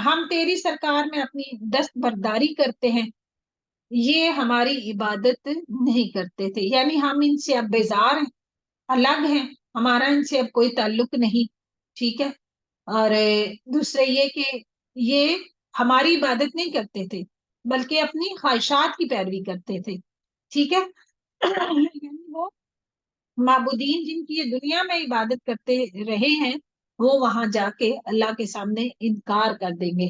ہم تیری سرکار میں اپنی دست برداری کرتے ہیں، یہ ہماری عبادت نہیں کرتے تھے، یعنی ہم ان سے اب بیزار ہیں، الگ ہیں، ہمارا ان سے اب کوئی تعلق نہیں۔ ٹھیک ہے، اور دوسرے یہ کہ یہ ہماری عبادت نہیں کرتے تھے بلکہ اپنی خواہشات کی پیروی کرتے تھے۔ ٹھیک ہے یعنی وہ معبودین جن کی یہ دنیا میں عبادت کرتے رہے ہیں وہ وہاں جا کے اللہ کے سامنے انکار کر دیں گے۔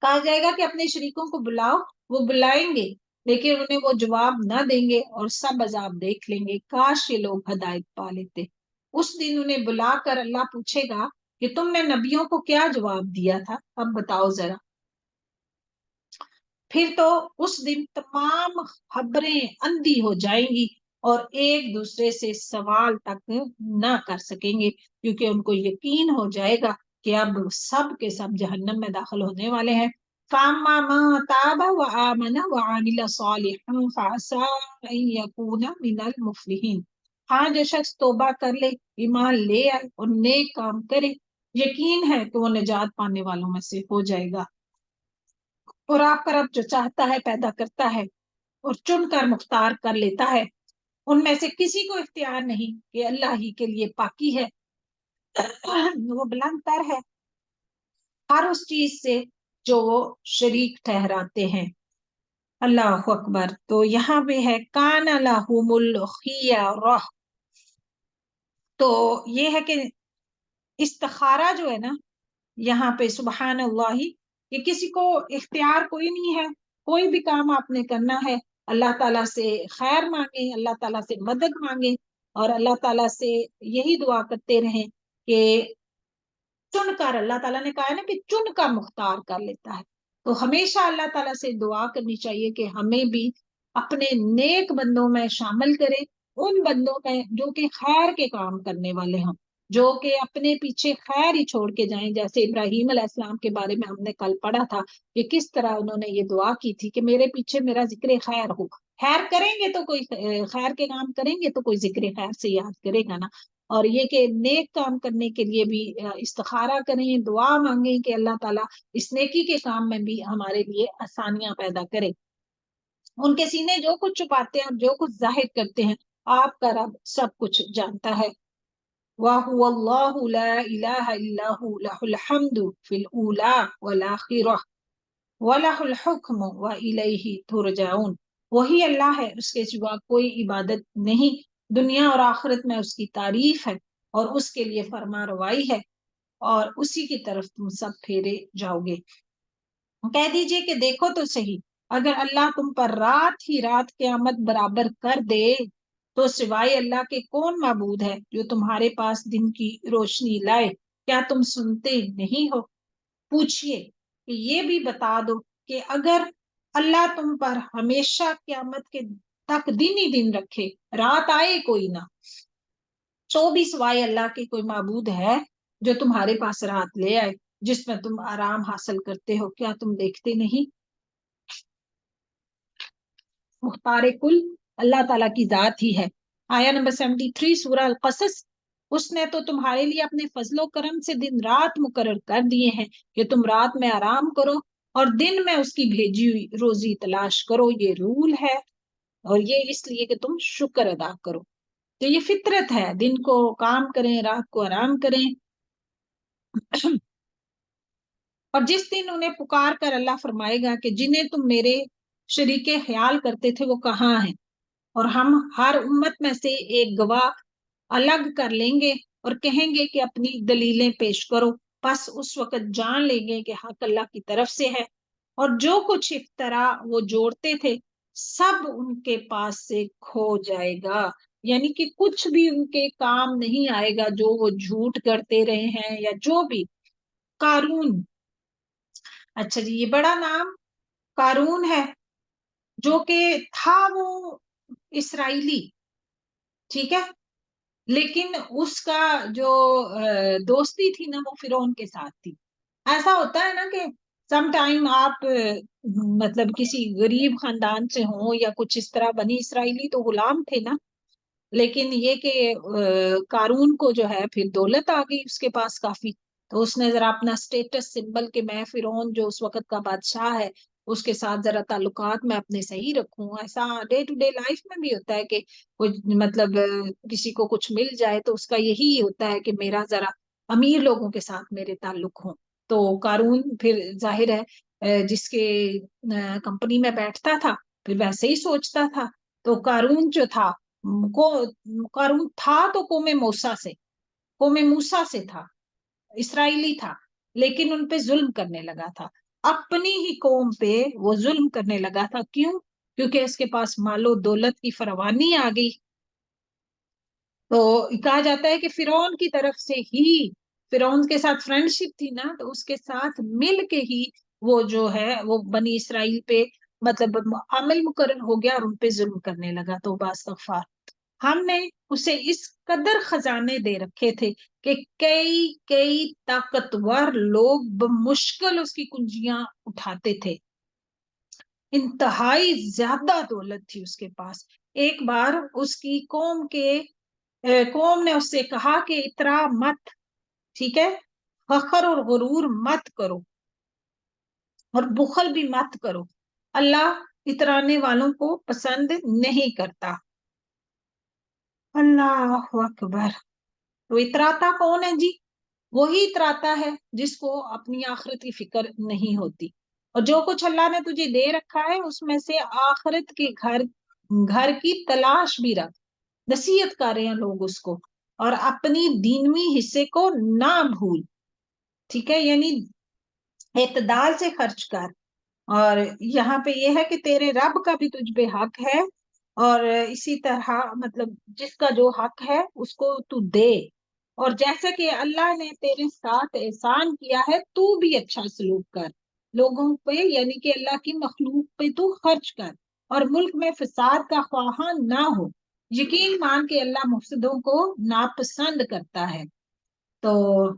کہا جائے گا کہ اپنے شریکوں کو بلاؤ، وہ بلائیں گے لیکن انہیں وہ جواب نہ دیں گے اور سب عذاب دیکھ لیں گے، کاش یہ لوگ ہدایت پا لیتے۔ اس دن انہیں بلا کر اللہ پوچھے گا کہ تم نے نبیوں کو کیا جواب دیا تھا، اب بتاؤ ذرا۔ پھر تو اس دن تمام خبریں اندھی ہو جائیں گی اور ایک دوسرے سے سوال تک نہ کر سکیں گے، کیونکہ ان کو یقین ہو جائے گا کہ اب سب کے سب جہنم میں داخل ہونے والے ہیں۔ فَأَمَّا مَن تَابَ وَآمَنَ وَعَمِلَ صَالِحًا فَعَسَىٰ أَن يَكُونَ مِنَ الْمُفْلِحِينَ، ہاں جو شخص توبہ کر لے، ایمان لے آئے اور نیک کام کرے، یقین ہے کہ وہ نجات پانے والوں میں سے ہو جائے گا۔ اور آپ کا رب جو چاہتا ہے پیدا کرتا ہے اور چن کر مختار کر لیتا ہے، ان میں سے کسی کو اختیار نہیں کہ اللہ ہی کے لیے پاکی ہے، وہ بلند تر ہے ہر اس چیز سے جو وہ شریک ٹھہراتے ہیں۔ اللہ اکبر۔ تو یہاں پہ ہے کان لہم الخیرہ، تو یہ ہے کہ استخارہ جو ہے نا یہاں پہ سبحان اللہ، کہ کسی کو اختیار کوئی نہیں ہے، کوئی بھی کام آپ نے کرنا ہے اللہ تعالیٰ سے خیر مانگیں، اللہ تعالیٰ سے مدد مانگیں اور اللہ تعالیٰ سے یہی دعا کرتے رہیں کہ چن کر، اللہ تعالیٰ نے کہا ہے نا کہ چن کر مختار کر لیتا ہے، تو ہمیشہ اللہ تعالیٰ سے دعا کرنی چاہیے کہ ہمیں بھی اپنے نیک بندوں میں شامل کرے، ان بندوں میں جو کہ خیر کے کام کرنے والے ہوں، جو کہ اپنے پیچھے خیر ہی چھوڑ کے جائیں. جیسے ابراہیم علیہ السلام کے بارے میں ہم نے کل پڑھا تھا کہ کس طرح انہوں نے یہ دعا کی تھی کہ میرے پیچھے میرا ذکر خیر ہو. خیر کریں گے تو کوئی خیر کے کام کریں گے تو کوئی ذکر خیر سے یاد کرے گا نا. اور یہ کہ نیک کام کرنے کے لیے بھی استخارہ کریں, دعا مانگیں کہ اللہ تعالیٰ اس نیکی کے کام میں بھی ہمارے لیے آسانیاں پیدا کرے. ان کے سینے جو کچھ چھپاتے ہیں اور جو کچھ ظاہر کرتے ہیں آپ کا رب سب کچھ جانتا ہے. وَهُوَ اللَّهُ لَا إِلَهَ إِلَّا هُوَ لَهُ الْحَمْدُ فِي الْأُولَى وَالْآخِرَةِ وَلَهُ الْحُكْمُ وَإِلَيْهِ تُرْجَعُونَ. وہی اللہ ہے, اس کے سوا کوئی عبادت نہیں, دنیا اور آخرت میں اس کی تعریف ہے اور اس کے لیے فرما روائی ہے اور اسی کی طرف تم سب پھیرے جاؤ گے. کہہ دیجئے کہ دیکھو تو صحیح, اگر اللہ تم پر رات ہی رات قیامت برابر کر دے تو سوائے اللہ کے کون معبود ہے جو تمہارے پاس دن کی روشنی لائے؟ کیا تم سنتے نہیں ہو؟ پوچھئے کہ یہ بھی بتا دو کہ اگر اللہ تم پر ہمیشہ قیامت کے تک دن ہی دن رکھے, رات آئے کوئی نہ, تو بھی سوائے اللہ کے کوئی معبود ہے جو تمہارے پاس رات لے آئے جس میں تم آرام حاصل کرتے ہو؟ کیا تم دیکھتے نہیں؟ مختار کل اللہ تعالیٰ کی ذات ہی ہے. آیا نمبر 73 سورہ القصص. اس نے تو تمہارے لیے اپنے فضل و کرم سے دن رات مقرر کر دیے ہیں کہ تم رات میں آرام کرو اور دن میں اس کی بھیجی ہوئی روزی تلاش کرو. یہ رول ہے اور یہ اس لیے کہ تم شکر ادا کرو. تو یہ فطرت ہے, دن کو کام کریں, رات کو آرام کریں. اور جس دن انہیں پکار کر اللہ فرمائے گا کہ جنہیں تم میرے شریک خیال کرتے تھے وہ کہاں ہیں, اور ہم ہر امت میں سے ایک گواہ الگ کر لیں گے اور کہیں گے کہ اپنی دلیلیں پیش کرو, پس اس وقت جان لیں گے کہ حق اللہ کی طرف سے ہے اور جو کچھ افطرا وہ جوڑتے تھے سب ان کے پاس سے کھو جائے گا. یعنی کہ کچھ بھی ان کے کام نہیں آئے گا جو وہ جھوٹ کرتے رہے ہیں یا جو بھی. قارون, اچھا جی, یہ بڑا نام قارون ہے جو کہ تھا وہ اسرائیلی, ٹھیک ہے, لیکن اس کا جو دوستی تھی نا وہ فرعون کے ساتھ تھی. ایسا ہوتا ہے نا کہ سم ٹائم آپ مطلب کسی غریب خاندان سے ہوں یا کچھ اس طرح, بنی اسرائیلی تو غلام تھے نا, لیکن یہ کہ قارون کو جو ہے پھر دولت آ گئی اس کے پاس کافی, تو اس نے ذرا اپنا سٹیٹس سمبل کہ میں فرعون جو اس وقت کا بادشاہ ہے اس کے ساتھ ذرا تعلقات میں اپنے صحیح رکھوں. ایسا ڈے ٹو ڈے لائف میں بھی ہوتا ہے کہ مطلب کسی کو کچھ مل جائے تو اس کا یہی ہوتا ہے کہ میرا ذرا امیر لوگوں کے ساتھ میرے تعلق ہوں. تو قارون پھر ظاہر ہے جس کے کمپنی میں بیٹھتا تھا پھر ویسے ہی سوچتا تھا. تو قارون جو تھا قارون تھا تو قوم موسیٰ سے تھا, اسرائیلی تھا, لیکن ان پہ ظلم کرنے لگا تھا, اپنی ہی قوم پہ وہ ظلم کرنے لگا تھا. کیوں؟ کیونکہ اس کے پاس مال و دولت کی فراوانی آ گئی. تو کہا جاتا ہے کہ فرعون کی طرف سے ہی, فرعون کے ساتھ فرینڈشپ تھی نا, تو اس کے ساتھ مل کے ہی وہ جو ہے وہ بنی اسرائیل پہ مطلب عمل مقرر ہو گیا اور ان پہ ظلم کرنے لگا. تو باستغفار, ہم نے اسے اس قدر خزانے دے رکھے تھے کہ کئی طاقتور لوگ بمشکل اس کی کنجیاں اٹھاتے تھے. انتہائی زیادہ دولت تھی اس کے پاس. ایک بار اس کی قوم نے اس سے کہا کہ اترا مت, ٹھیک ہے, فخر اور غرور مت کرو اور بخل بھی مت کرو, اللہ اترانے والوں کو پسند نہیں کرتا. اللہ اکبر. تو اتراتا کون ہے جی؟ وہی اتراتا ہے جس کو اپنی آخرت کی فکر نہیں ہوتی, اور جو کچھ اللہ نے تجھے دے رکھا ہے اس میں سے آخرت کے گھر کی تلاش بھی رکھ. نصیحت کر رہے ہیں لوگ اس کو, اور اپنی دینوی حصے کو نہ بھول, ٹھیک ہے, یعنی اعتدال سے خرچ کر. اور یہاں پہ یہ ہے کہ تیرے رب کا بھی تجھ پہ حق ہے, اور اسی طرح مطلب جس کا جو حق ہے اس کو تو دے, اور جیسا کہ اللہ نے تیرے ساتھ احسان کیا ہے تو بھی اچھا سلوک کر لوگوں پہ, یعنی کہ اللہ کی مخلوق پہ تو خرچ کر, اور ملک میں فساد کا خواہاں نہ ہو. یقین مان کے اللہ مفسدوں کو ناپسند کرتا ہے. تو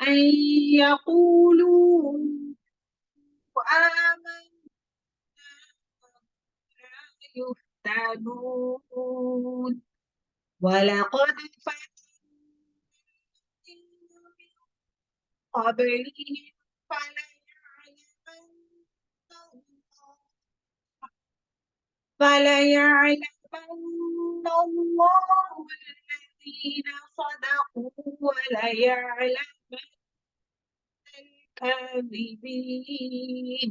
أن يقولوا آمنا يفتنون ولقد فتنا من قبلهم فليعلمن الله الذين صدقوا وليعلمن الكاذبين।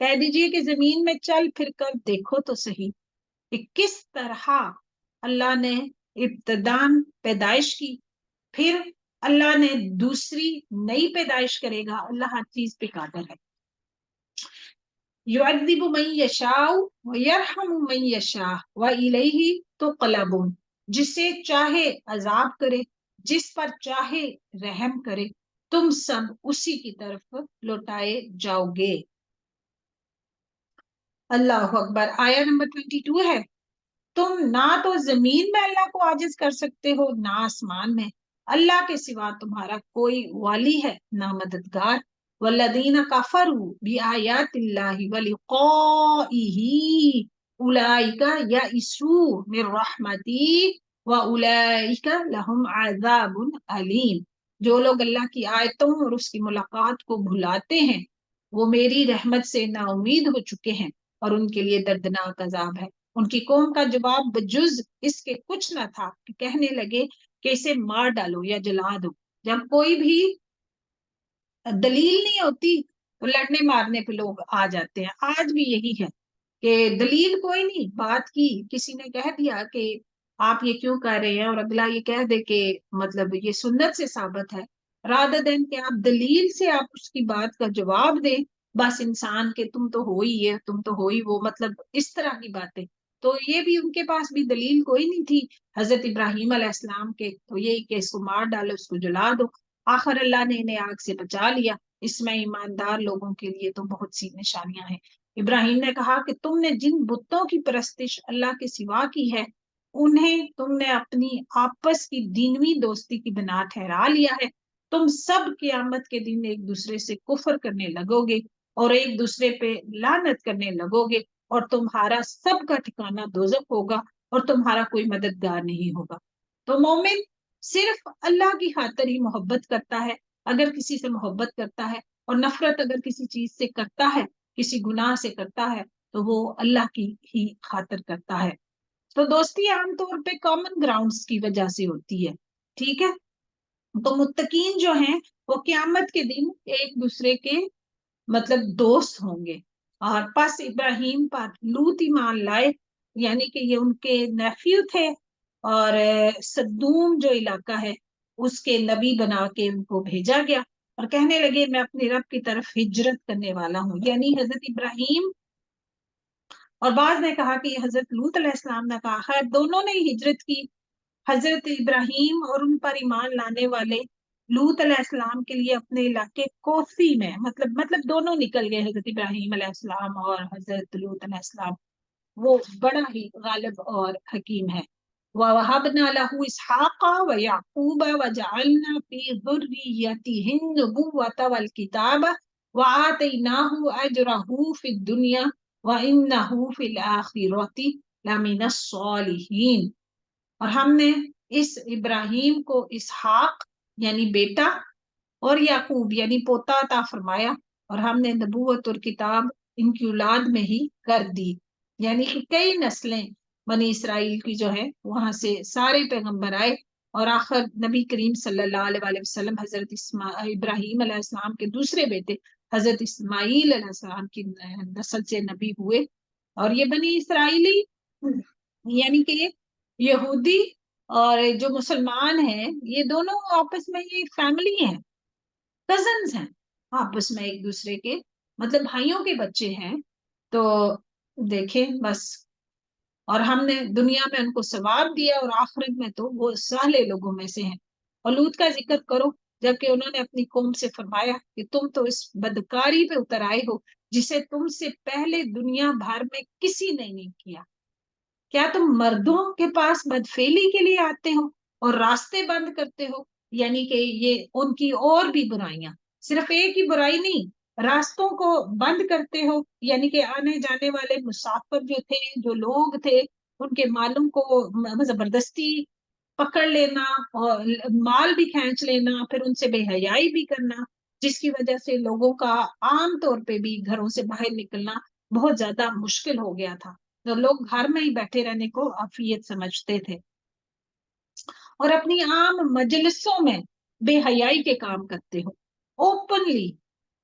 کہہ دیجئے کہ زمین میں چل پھر کر دیکھو تو صحیح کہ کس طرح اللہ نے ابتداً پیدائش کی، پھر اللہ نے دوسری نئی پیدائش کرے گا. اللہ ہر چیز پہ قادر ہے. یعذب من یشاء ویرحم من یشاء والیہ تقلبون، جسے چاہے عذاب کرے، جس پر چاہے رحم کرے، تم سب اسی کی طرف لوٹائے جاؤ گے. اللہ اکبر. آیا نمبر 22 ہے. تم نہ تو زمین میں اللہ کو عاجز کر سکتے ہو نہ آسمان میں. اللہ کے سوا تمہارا کوئی والی ہے نہ مددگار. والذین کفروا بآیات اللہ ولقائہ اولئک یئسوا من رحمتی واولئک لهم عذاب علیم. جو لوگ اللہ کی آیتوں اور اس کی ملاقات کو بھلاتے ہیں وہ میری رحمت سے نا امید ہو چکے ہیں اور ان کے لیے دردناک عذاب ہے. ان کی قوم کا جواب بجز اس کے کچھ نہ تھا کہ کہنے لگے کہ اسے مار ڈالو یا جلا دو. جب کوئی بھی دلیل نہیں ہوتی تو لڑنے مارنے پہ لوگ آ جاتے ہیں. آج بھی یہی ہے کہ دلیل کوئی نہیں، بات کی کسی نے کہہ دیا کہ آپ یہ کیوں کر رہے ہیں اور اگلا یہ کہہ دے کہ مطلب یہ سنت سے ثابت ہے، رادر دین کہ آپ دلیل سے آپ اس کی بات کا جواب دیں. بس انسان کے تم تو ہو ہی ہے، تم تو ہو ہی وہ، مطلب اس طرح کی باتیں. تو یہ بھی ان کے پاس بھی دلیل کوئی نہیں تھی حضرت ابراہیم علیہ السلام کے، تو یہی کہ اس کو مار ڈالو، اس کو جلا دو. آخر اللہ نے انہیں آگ سے بچا لیا. اس میں ایماندار لوگوں کے لیے تو بہت سی نشانیاں ہیں. ابراہیم نے کہا کہ تم نے جن بتوں کی پرستش اللہ کے سوا کی ہے انہیں تم نے اپنی آپس کی دینوی دوستی کی بنا ٹھہرا لیا ہے. تم سب قیامت کے دن ایک دوسرے سے کفر کرنے لگو گے اور ایک دوسرے پہ لعنت کرنے لگو گے اور تمہارا سب کا ٹھکانہ دوزخ ہوگا اور تمہارا کوئی مددگار نہیں ہوگا. تو مومن صرف اللہ کی خاطر ہی محبت کرتا ہے. اگر کسی سے محبت کرتا ہے اور نفرت اگر کسی چیز سے کرتا ہے، کسی گناہ سے کرتا ہے، تو وہ اللہ کی ہی خاطر کرتا ہے. تو دوستی عام طور پہ کامن گراؤنڈز کی وجہ سے ہوتی ہے. ٹھیک ہے. تو متقین جو ہیں وہ قیامت کے دن ایک دوسرے کے مطلب دوست ہوں گے. اور پس ابراہیم پر لوط ایمان لائے، یعنی کہ یہ ان کے نیفیو تھے اور صدوم جو علاقہ ہے اس کے نبی بنا کے ان کو بھیجا گیا اور کہنے لگے میں اپنے رب کی طرف ہجرت کرنے والا ہوں. یعنی حضرت ابراہیم، اور بعض نے کہا کہ یہ حضرت لوط علیہ السلام نے کہا، خیر دونوں نے ہجرت کی. حضرت ابراہیم اور ان پر ایمان لانے والے لوط علیہ السلام کے لیے اپنے علاقے کوسی میں مطلب دونوں نکل گئے، حضرت ابراہیم علیہ السلام اور حضرت لوط علیہ السلام. وہ بڑا ہی غالب اور حکیم ہے. وَوَهَبْنَا لَهُ إِسْحَاقَ وَيَعْقُوبَ وَجَعَلْنَا فِي ذُرِّيَّتِهِ النُّبُوَّةَ وَالْكِتَابَ وَآتَيْنَاهُ أَجْرَهُ فِي الدُّنْيَا وَإِنَّهُ فِي الْآخِرَةِ لَمِنَ الصَّالِحِينَ. اور ہم نے اس ابراہیم کو اسحاق یعنی بیٹا اور یعقوب یعنی پوتا عطا فرمایا اور ہم نے نبوت اور کتاب ان کی اولاد میں ہی کر دی. یعنی کہ کئی نسلیں بنی اسرائیل کی جو ہے وہاں سے سارے پیغمبر آئے اور آخر نبی کریم صلی اللہ علیہ وسلم حضرت ابراہیم علیہ السلام کے دوسرے بیٹے حضرت اسماعیل علیہ السلام کی نسل سے نبی ہوئے. اور یہ بنی اسرائیلی یعنی کہ یہودی اور جو مسلمان ہیں یہ دونوں آپس میں یہ فیملی ہیں، کزنز ہیں، آپس میں ایک دوسرے کے مطلب بھائیوں کے بچے ہیں. تو دیکھیں بس، اور ہم نے دنیا میں ان کو ثواب دیا اور آخرت میں تو وہ صالح لوگوں میں سے ہیں. اور لوط کا ذکر کرو جبکہ انہوں نے اپنی قوم سے فرمایا کہ تم تو اس بدکاری پہ اتر آئے ہو جسے تم سے پہلے دنیا بھر میں کسی نے نہیں کیا. کیا تم مردوں کے پاس بدفعلی کے لیے آتے ہو اور راستے بند کرتے ہو؟ یعنی کہ یہ ان کی اور بھی برائیاں، صرف ایک ہی برائی نہیں، راستوں کو بند کرتے ہو. یعنی کہ آنے جانے والے مسافر جو تھے، جو لوگ تھے، ان کے مالوں کو زبردستی پکڑ لینا اور مال بھی کھینچ لینا، پھر ان سے بے حیائی بھی کرنا، جس کی وجہ سے لوگوں کا عام طور پہ بھی گھروں سے باہر نکلنا بہت زیادہ مشکل ہو گیا تھا. تو لوگ گھر میں ہی بیٹھے رہنے کو عافیت سمجھتے تھے اور اپنی عام مجلسوں میں بے حیائی کے کام کرتے ہو اوپنلی.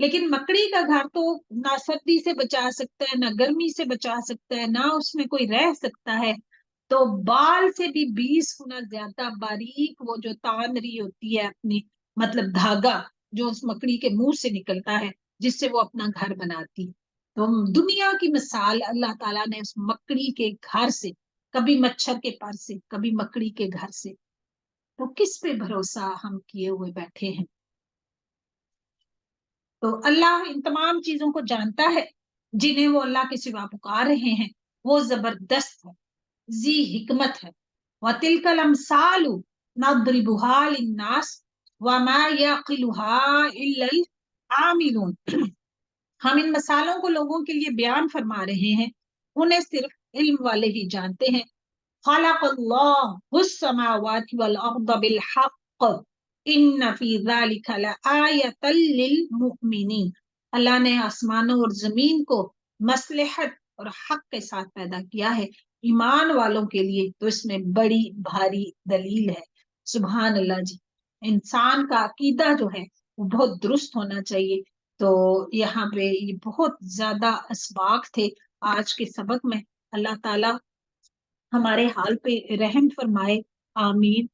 لیکن مکڑی کا گھر تو نہ سردی سے بچا سکتا ہے، نہ گرمی سے بچا سکتا ہے، نہ اس میں کوئی رہ سکتا ہے. تو بال سے بھی 20 گنا زیادہ باریک وہ جو تان رہی ہوتی ہے اپنی، مطلب دھاگا جو اس مکڑی کے منہ سے نکلتا ہے جس سے وہ اپنا گھر بناتی. تو دنیا کی مثال اللہ تعالیٰ نے اس مکڑی کے گھر سے، کبھی مچھر کے پر سے، کبھی مکڑی کے گھر سے. تو کس پہ بھروسہ ہم کیے ہوئے بیٹھے ہیں؟ تو اللہ ان تمام چیزوں کو جانتا ہے جنہیں وہ اللہ کے سوا پکار رہے ہیں. وہ زبردست ہے، ذی حکمت ہے. وَتِلْكَ الْأَمْثَالُ نَضْرِبُهَا لِلنَّاسِ وَمَا يَعْقِلُهَا إِلَّا الْعَامِلُونَ. ہم ان مثالوں کو لوگوں کے لیے بیان فرما رہے ہیں، انہیں صرف علم والے ہی جانتے ہیں. خلق اللہ السماوات والارض بالحق ان فی ذلک لآیۃ للمؤمنین. اللہ نے آسمانوں اور زمین کو مصلحت اور حق کے ساتھ پیدا کیا ہے ایمان والوں کے لیے، تو اس میں بڑی بھاری دلیل ہے. سبحان اللہ جی. انسان کا عقیدہ جو ہے وہ بہت درست ہونا چاہیے. تو یہاں پہ یہ بہت زیادہ اسباق تھے آج کے سبق میں. اللہ تعالیٰ ہمارے حال پہ رحم فرمائے. آمین.